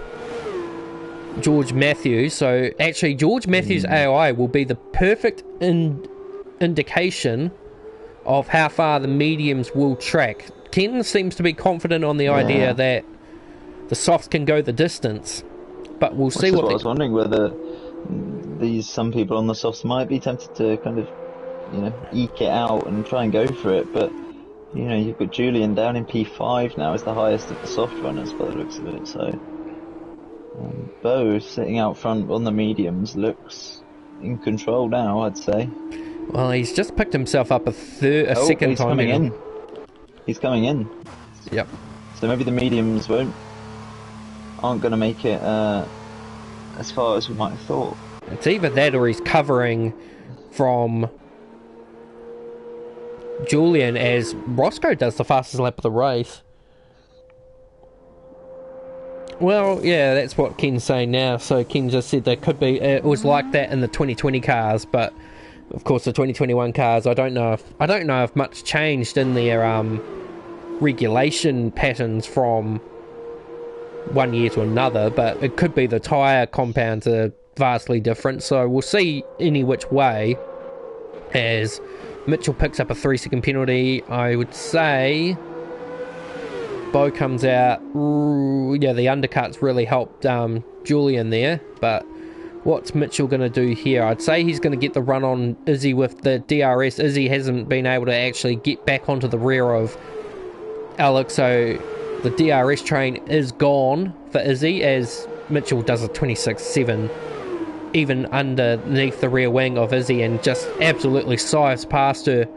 George Matthews. So actually, George Matthews' AI will be the perfect indication of how far the mediums will track. Ken seems to be confident on the idea that the softs can go the distance, but we'll see what. I was wondering whether some people on the softs might be tempted to kind of, eke it out and try and go for it, but. You've got Julian down in P5 now as the highest of the soft runners by the looks of it, so... Bo sitting out front on the mediums looks in control now, I'd say. Well, he's just picked himself up a second time. He's coming in. Yep. So maybe the mediums aren't going to make it as far as we might have thought. It's either that or he's covering from... Julian, as Roscoe does the fastest lap of the race. Well, yeah, that's what Ken's saying now. So Ken just said there could be, it was like that in the 2020 cars, but of course the 2021 cars, I don't know if much changed in their regulation patterns from one year to another, but it could be the tyre compounds are vastly different. So we'll see any which way as Mitchell picks up a 3-second penalty. I would say Bo comes out. Yeah, the undercuts really helped Julian there. But what's Mitchell going to do here? I'd say he's going to get the run on Izzy with the DRS. Izzy hasn't been able to actually get back onto the rear of Alex, so the DRS train is gone for Izzy as Mitchell does a 26.7. Even underneath the rear wing of Izzy and just absolutely scythes past her.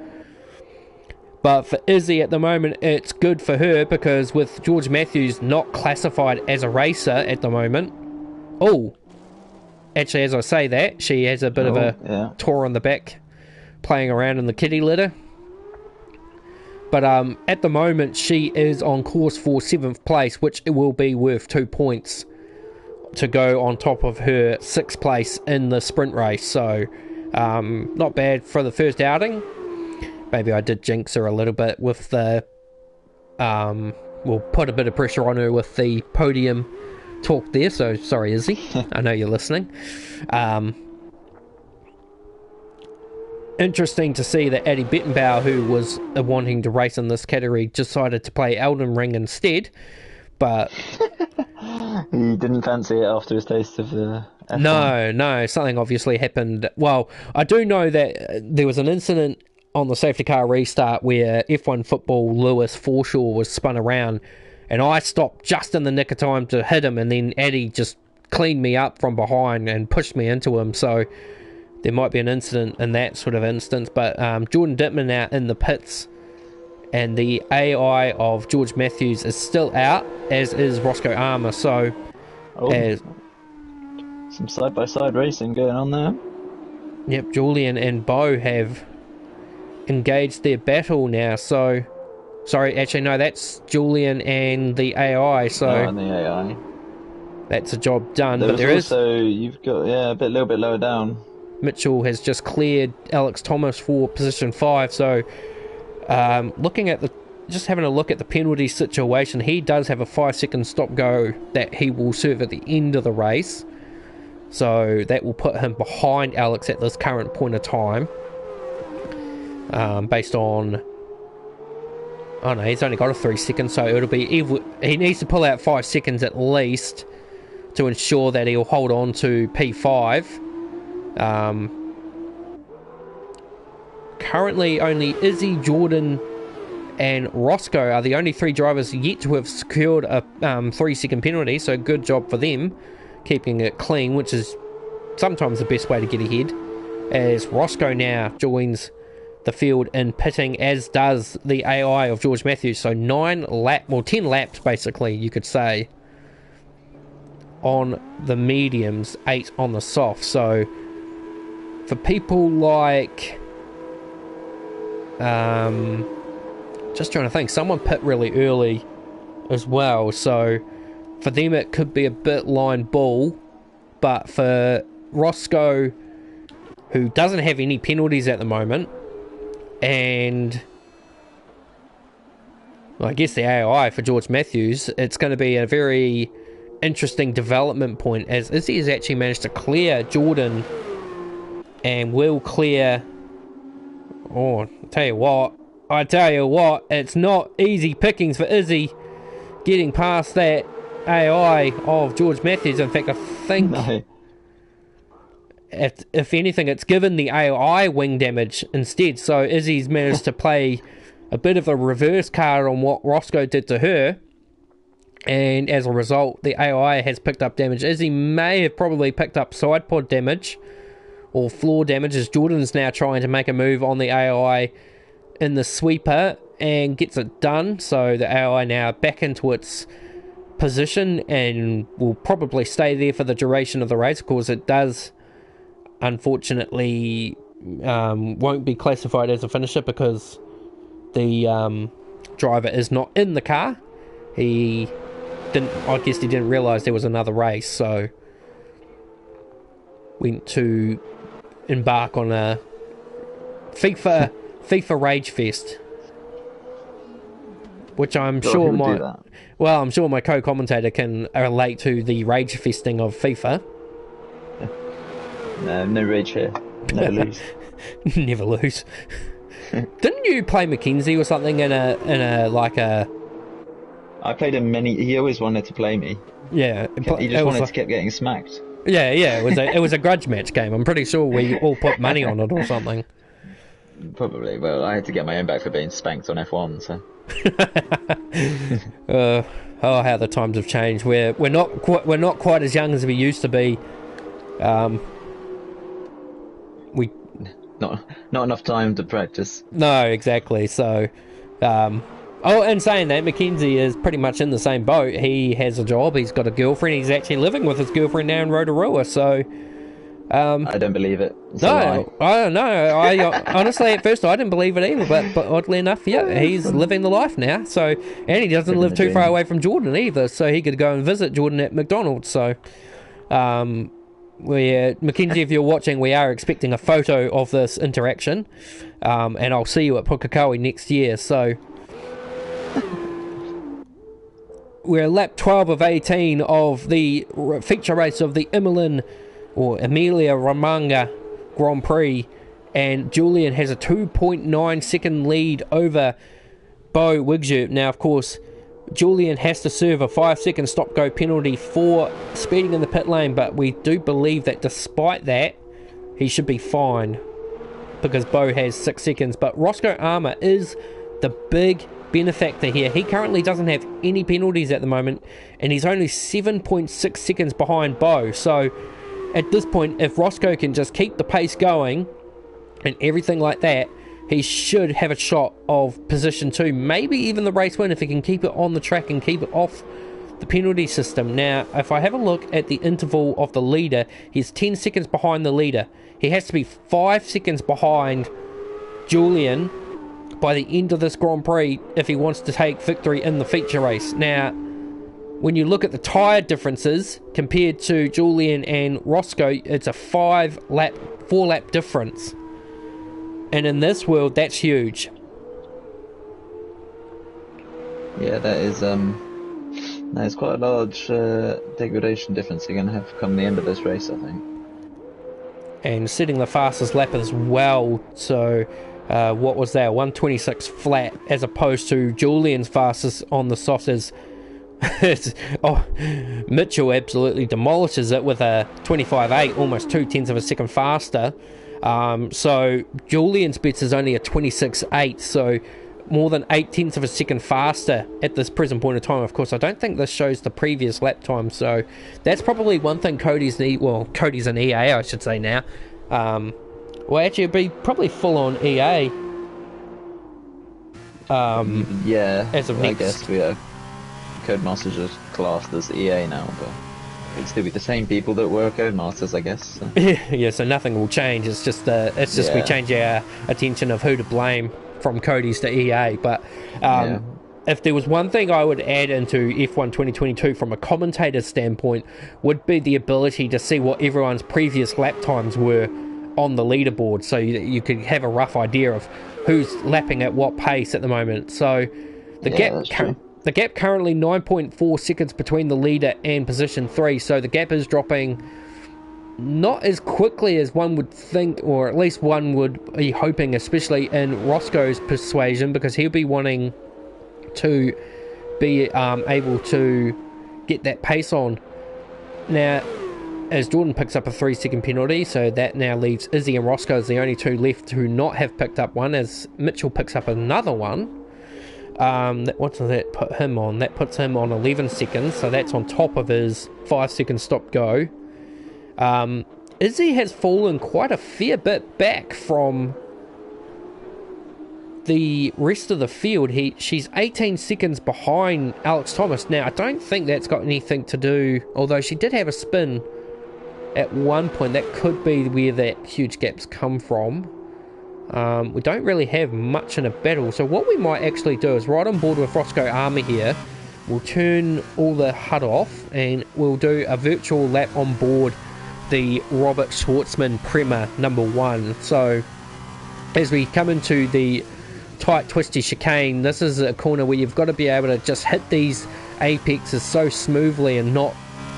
But for Izzy at the moment, it's good for her because with George Matthews not classified as a racer at the moment. Actually, as I say that, she has a bit of a tour on the back playing around in the kiddie litter. But at the moment, she is on course for 7th place, which it will be worth 2 points to go on top of her 6th place in the sprint race. So not bad for the first outing. Maybe I did jinx her a little bit with the will put a bit of pressure on her with the podium talk there. So sorry, Izzy, I know you're listening. Interesting to see that Eddie Bettenbauer, who was wanting to race in this category, decided to play Elden Ring instead. But he didn't fancy it after his taste of the F1. No, something obviously happened. Well, I do know that there was an incident on the safety car restart where F1 football Lewis Forshaw was spun around, and I stopped just in the nick of time to hit him, and then Eddie just cleaned me up from behind and pushed me into him. So there might be an incident in that sort of instance. But Jordan Dittman out in the pits, and the AI of George Matthews is still out, as is Roscoe Armour. So some side-by-side racing going on there. Yep, Julian and Bo have engaged their battle now. So, sorry, actually no, that's Julian and the AI. So and the AI. That's a job done. But there is also, you've got a little bit lower down. Mitchell has just cleared Alex Thomas for position 5. So, just having a look at the penalty situation, he does have a 5-second stop-go that he will serve at the end of the race. So that will put him behind Alex at this current point of time. Based on... Oh no, he's only got a 3 seconds, so it'll be... He needs to pull out 5 seconds at least to ensure that he'll hold on to P5. Currently, only Izzy, Jordan, and Roscoe are the only 3 drivers yet to have secured a 3-second penalty, so good job for them, keeping it clean, which is sometimes the best way to get ahead, as Roscoe now joins the field in pitting, as does the AI of George Matthews. So 10 laps basically, you could say, on the mediums, 8 on the soft. So for people like just trying to think, someone pit really early as well, so for them it could be a bit line ball. But for Roscoe, who doesn't have any penalties at the moment, and I guess the AI for George Matthews, it's going to be a very interesting development point, as Izzy has actually managed to clear Jordan and will clear... Oh, I tell you what, it's not easy pickings for Izzy getting past that AI of George Matthews. In fact, I think... No. If anything, it's given the AI wing damage instead. So Izzy's managed to play a bit of a reverse card on what Roscoe did to her, and as a result, the AI has picked up damage. Izzy may have probably picked up side pod damage or floor damage, as Jordan's now trying to make a move on the AI in the sweeper and gets it done. So the AI now back into its position and will probably stay there for the duration of the race. Of course, it does... unfortunately won't be classified as a finisher because the driver is not in the car. I guess he didn't realise there was another race, so went to embark on a FIFA rage fest, which I'm sure my co-commentator can relate to the rage festing of FIFA. No rage here. Never lose. Never lose. Didn't you play Mackenzie or something in a like a... I played him he always wanted to play me. Yeah. He just wanted to keep getting smacked. Yeah, it was a grudge match game. I'm pretty sure we all put money on it or something. Probably. Well, I had to get my own back for being spanked on F1, so... how the times have changed. We're not quite as young as we used to be. We not enough time to practice. No, exactly. So, and saying that, Mackenzie is pretty much in the same boat. He has a job. He's got a girlfriend. He's actually living with his girlfriend now in Rotorua. So, I don't believe it. I don't know. I honestly, at first, I didn't believe it either. But oddly enough, yeah, he's living the life now. So, and he doesn't live too far away from Jordan either. So he could go and visit Jordan at McDonald's. So, Mackenzie, if you're watching, we are expecting a photo of this interaction, and I'll see you at Pukekohe next year. So, we're lap 12 of 18 of the feature race of the Emilia Romagna Grand Prix, and Julian has a 2.9 second lead over Bo Wigseup. Now, of course, Julian has to serve a 5-second stop-go penalty for speeding in the pit lane, but we do believe that despite that, he should be fine because Bo has 6 seconds. But Roscoe Armour is the big benefactor here. He currently doesn't have any penalties at the moment, and he's only 7.6 seconds behind Bo. So at this point, if Roscoe can just keep the pace going and everything like that, he should have a shot of position 2, maybe even the race win if he can keep it on the track and keep it off the penalty system. Now, if I have a look at the interval of the leader, he's 10 seconds behind the leader. He has to be 5 seconds behind Julian by the end of this Grand Prix if he wants to take victory in the feature race. Now, when you look at the tyre differences compared to Julian and Roscoe, it's a 4-lap difference. And in this world, that's huge. Yeah, that is quite a large degradation difference you're going to have come the end of this race, I think. And setting the fastest lap as well. So, what was that? 126 flat, as opposed to Julian's fastest on the softs. Mitchell absolutely demolishes it with a 25.8, almost 0.2 of a second faster. So Julian's bets is only a 26.8, so more than 0.8 of a second faster at this present point in time. Of course, I don't think this shows the previous lap time, so that's probably one thing Cody's an EA, I should say now. Well, actually, it'd be probably full on EA. Yeah, as of next. I guess we are. Codemasters are classed as EA now, but it'd still be the same people that were Codemasters, I guess. So. Yeah, so nothing will change. It's just we change our attention of who to blame from Cody's to EA. But if there was one thing I would add into F1 2022 from a commentator's standpoint, would be the ability to see what everyone's previous lap times were on the leaderboard, so you could have a rough idea of who's lapping at what pace at the moment. So the gap currently 9.4 seconds between the leader and position 3, so the gap is dropping not as quickly as one would think, or at least one would be hoping, especially in Roscoe's persuasion, because he'll be wanting to be able to get that pace on. Now, as Jordan picks up a 3-second penalty, so that now leaves Izzy and Roscoe as the only two left who not have picked up one, as Mitchell picks up another one. What does that put him on? That puts him on 11 seconds, so that's on top of his 5-second stop-go. Izzy has fallen quite a fair bit back from the rest of the field. She's 18 seconds behind Alex Thomas. Now, I don't think that's got anything to do, although she did have a spin at one point. That could be where that huge gap's come from. We don't really have much in a battle, so what we might actually do is ride on board with Roscoe Armour here. We'll turn all the HUD off and we'll do a virtual lap on board the Robert Schwartzman Prema #1. So as we come into the tight twisty chicane, this is a corner where you've got to be able to just hit these apexes so smoothly and not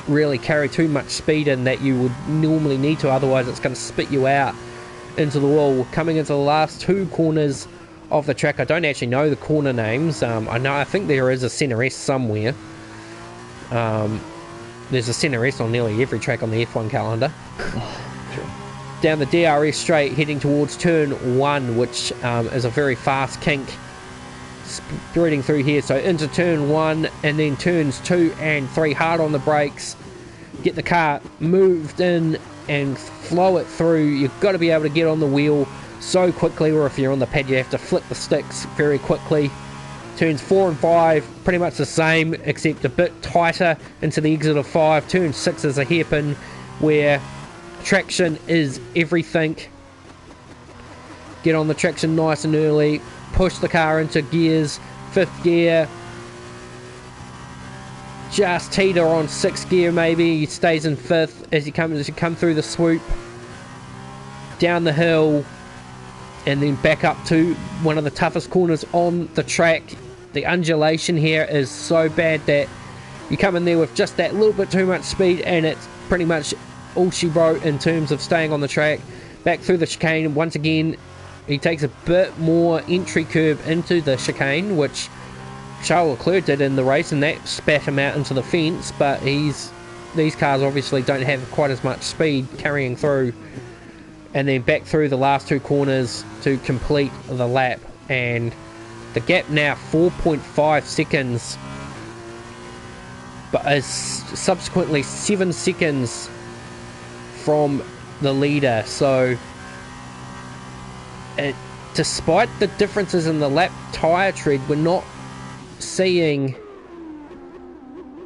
really carry too much speed in that you would normally need to, otherwise it's going to spit you out into the wall. Coming into the last two corners of the track, I don't actually know the corner names. I think there is a Center S somewhere. There's a Center S on nearly every track on the F1 calendar. Down the DRS straight, heading towards turn 1, which is a very fast kink spreading through here. So into turn 1 and then turns 2 and 3, hard on the brakes, get the car moved in and flow it through. You've got to be able to get on the wheel so quickly, or if you're on the pad you have to flick the sticks very quickly. Turns 4 and 5 pretty much the same, except a bit tighter into the exit of 5. Turn 6 is a hairpin where traction is everything. Get on the traction nice and early, push the car into gears. 5th gear, just teeter on 6th gear maybe. He stays in 5th as you come through the swoop, down the hill, and then back up to one of the toughest corners on the track. The undulation here is so bad that you come in there with just that little bit too much speed, and it's pretty much all she wrote in terms of staying on the track. Back through the chicane, once again, he takes a bit more entry curve into the chicane, which Charles Leclerc did in the race, and that spat him out into the fence, but these cars obviously don't have quite as much speed carrying through. And then back through the last 2 corners to complete the lap, and the gap now 4.5 seconds, but is subsequently 7 seconds from the leader. So despite the differences in the lap tyre tread, we're not seeing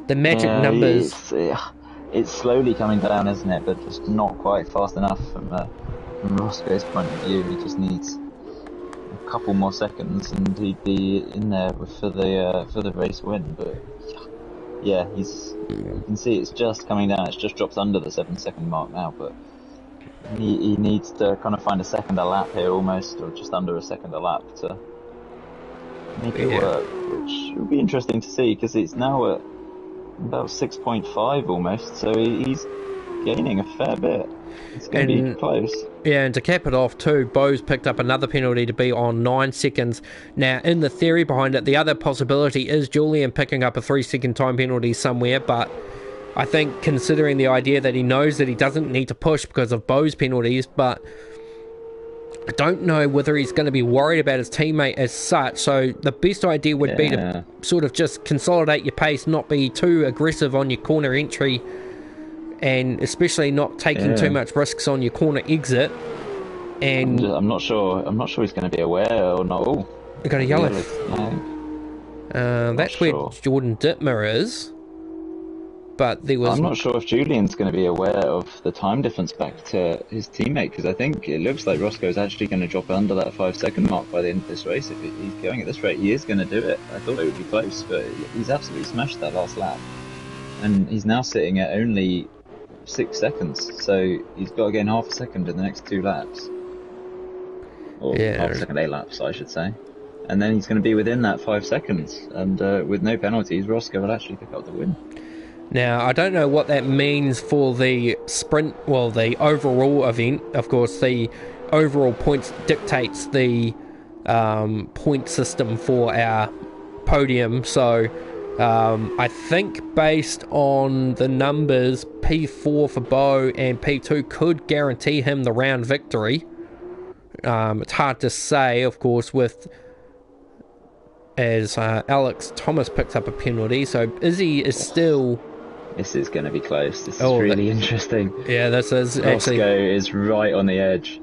the magic numbers. It's slowly coming down, isn't it? But just not quite fast enough from Roscoe's point of view. He just needs a couple more seconds, and he'd be in there for the race win. But yeah, you can see it's just coming down. It's just dropped under the 7-second mark now, but he needs to kind of find a second a lap here, almost, or just under a second a lap to make it work, which will be interesting to see, because it's now at about 6.5 almost, so he's gaining a fair bit. It's going to be close. Yeah, and to cap it off too, Bo's picked up another penalty to be on 9 seconds. Now, in the theory behind it, the other possibility is Julian picking up a 3-second time penalty somewhere, but I think considering the idea that he knows that he doesn't need to push because of Bo's penalties, but I don't know whether he's going to be worried about his teammate as such. So the best idea would be to sort of just consolidate your pace, not be too aggressive on your corner entry, and especially not taking too much risks on your corner exit. And I'm not sure he's going to be aware or not. Oh, we got a yellow. That's where Jordan Dittmer is. But there was... I'm not sure if Julian's going to be aware of the time difference back to his teammate, because I think it looks like Roscoe's actually going to drop under that 5-second mark by the end of this race. If he's going at this rate, he is going to do it. I thought it would be close, but he's absolutely smashed that last lap. And he's now sitting at only 6 seconds, so he's got to gain half a second in the next 2 laps. Or half a second, 8 laps, I should say. And then he's going to be within that 5 seconds. And with no penalties, Roscoe will actually pick up the win. Now, I don't know what that means for the sprint, well, the overall event. Of course, the overall points dictates the point system for our podium. So, I think based on the numbers, P4 for Bo and P2 could guarantee him the round victory. It's hard to say, of course, as Alex Thomas picks up a penalty. So Izzy is still... This is going to be close. This is really interesting. Yeah, this is actually... Roscoe is right on the edge.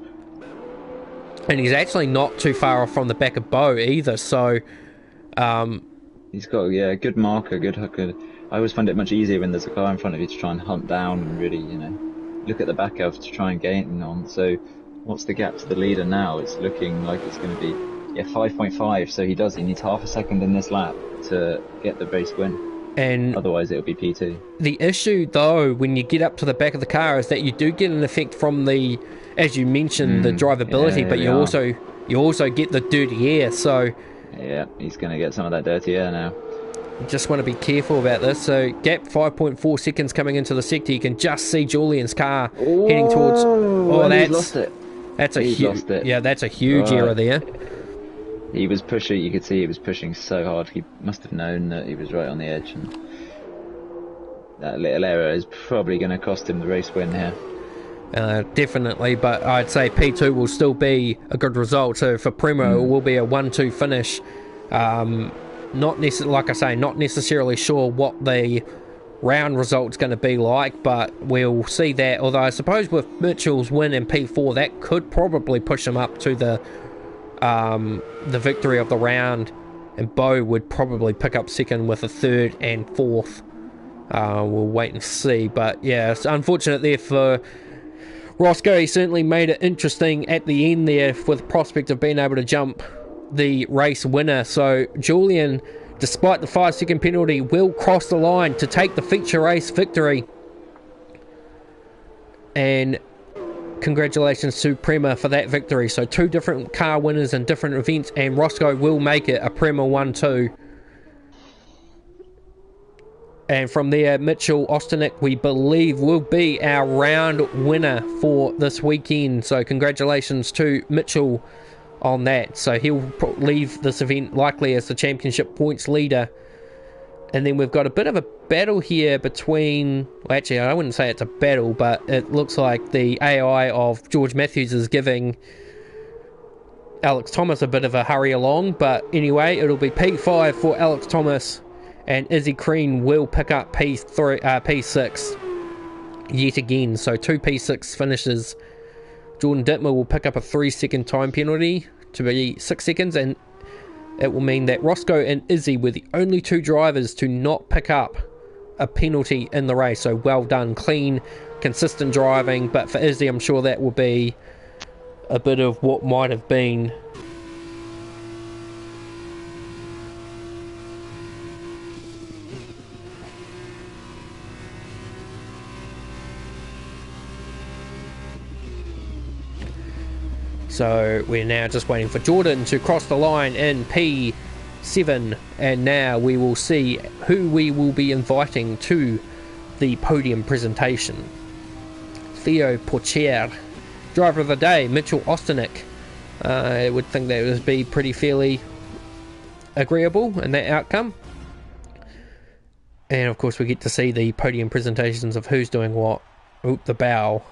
And he's actually not too far off from the back of Bo either, so... He's got, a good marker, good hooker. I always find it much easier when there's a car in front of you to try and hunt down and really, look at the back of to try and gain on. So, what's the gap to the leader now? It's looking like it's going to be, 5.5, so he needs half a second in this lap to get the race win. And otherwise it'll be P2. The issue though, when you get up to the back of the car, is that you do get an effect from the, as you mentioned, the drivability, but you also get the dirty air. So yeah, he's going to get some of that dirty air now. You just want to be careful about this. So gap 5.4 seconds coming into the sector. You can just see Julian's car heading towards. He's lost it. That's a huge. Yeah, that's a huge error there. He was pushing, you could see he was pushing so hard. He must have known that he was right on the edge, and that little error is probably going to cost him the race win here. Definitely, but I'd say P2 will still be a good result. So for Primo, it will be a 1-2 finish. Not necessarily sure what the round result's going to be like, but we'll see that. Although I suppose with Mitchell's win in P4, that could probably push him up to the victory of the round, and Bo would probably pick up second with a third and fourth. We'll wait and see, but yeah, it's unfortunate there for Roscoe. He certainly made it interesting at the end there with the prospect of being able to jump the race winner. So Julian, despite the 5-second penalty, will cross the line to take the feature race victory. And congratulations to Prema for that victory. So 2 different car winners in different events, and Roscoe will make it a Prema 1-2. And from there, Mitchell Ostanek, we believe, will be our round winner for this weekend. So congratulations to Mitchell on that. So he'll leave this event likely as the championship points leader. And then we've got a bit of a battle here between... Well, actually, I wouldn't say it's a battle, but it looks like the AI of George Matthews is giving Alex Thomas a bit of a hurry along. But anyway, it'll be P5 for Alex Thomas. And Izzy Crean will pick up P6 yet again. So 2 P6 finishes. Jordan Dittmer will pick up a 3-second time penalty to be 6 seconds. And it will mean that Roscoe and Izzy were the only 2 drivers to not pick up a penalty in the race. So well done. Clean, consistent driving. But for Izzy, I'm sure that will be a bit of what might have been. So we're now just waiting for Jordan to cross the line in P7, and now we will see who we will be inviting to the podium presentation. Theo Porcher, driver of the day, Mitchell Ostanek. I would think that would be pretty fairly agreeable in that outcome. And of course we get to see the podium presentations of who's doing what. Oop, the bow.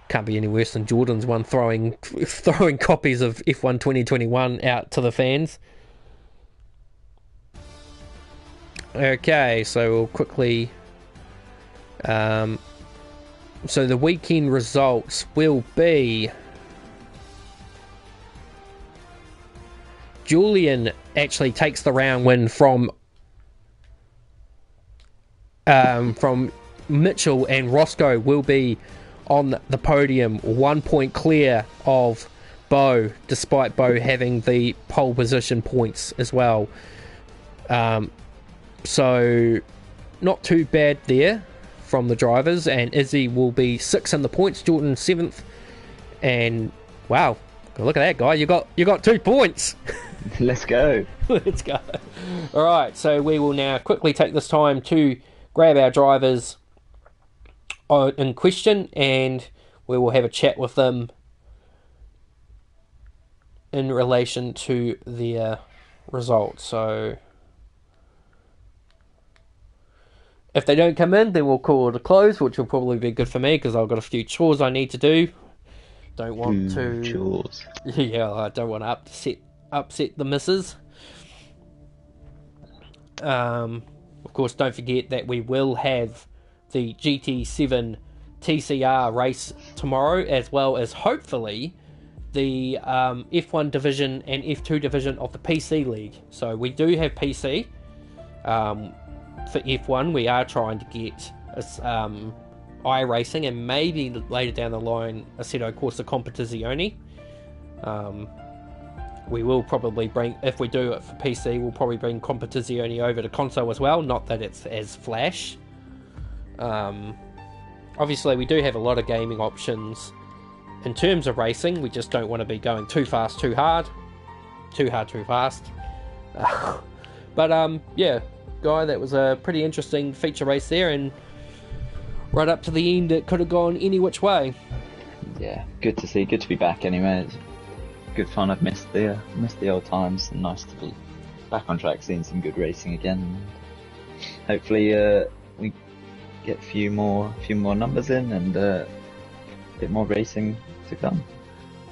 Can't be any worse than Jordan's one, throwing copies of F1 2021 out to the fans. Okay, so we'll quickly... so the weekend results will be... Julian actually takes the round win from Mitchell, and Roscoe will be on the podium, 1 point clear of Bo, despite Bo having the pole position points as well. So not too bad there from the drivers, and Izzy will be 6 in the points, Jordan 7th, and wow, look at that guy, you got 2 points. Let's go. Let's go. Alright, so we will now quickly take this time to grab our drivers in question, and we will have a chat with them in relation to their results. So if they don't come in, then we'll call it a close, which will probably be good for me because I've got a few chores I need to do. Don't want to chores. Yeah, I don't want to upset the missus. Of course, don't forget that we will have the GT7 TCR race tomorrow, as well as hopefully the F1 division and F2 division of the PC League. So we do have PC for F1. We are trying to get iRacing and maybe later down the line Assetto Corsa Competizione. We will probably bring, if we do it for PC, we'll probably bring Competizione over to console as well. Not that it's as flash. Obviously we do have a lot of gaming options in terms of racing. We just don't want to be going too fast too hard, too fast. But yeah, Guy, that was a pretty interesting feature race there, and right up to the end it could have gone any which way. Yeah, good to see, good to be back anyway. It's good fun. I've missed the old times, and nice to be back on track, seeing some good racing again. Hopefully we get a few more numbers in, and a bit more racing to come.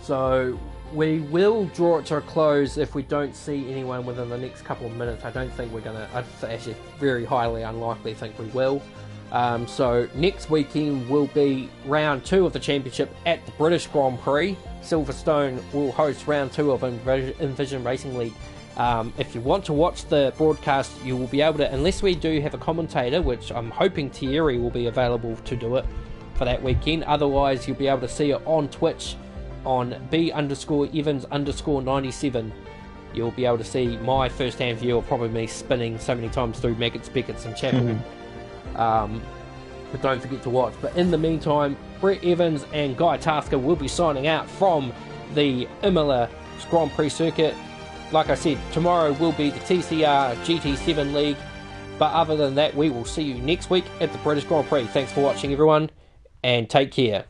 So we will draw it to a close if we don't see anyone within the next couple of minutes. I don't think we're gonna. I actually very highly unlikely think we will. So next weekend will be round 2 of the championship at the British Grand Prix. Silverstone will host round 2 of Envision Racing League. If you want to watch the broadcast, you will be able to, unless we do have a commentator, which I'm hoping Thierry will be available to do it for that weekend. Otherwise, you'll be able to see it on Twitch on B_Evans_97. You'll be able to see my first-hand view of probably me spinning so many times through Maggots, Beckets and Chapel. But don't forget to watch. But in the meantime, Brett Evans and Guy Tasker will be signing out from the Imola Grand Prix circuit. Like I said, tomorrow will be the TCR GT7 League, But other than that, we will see you next week at the British Grand Prix. Thanks for watching, everyone, and take care.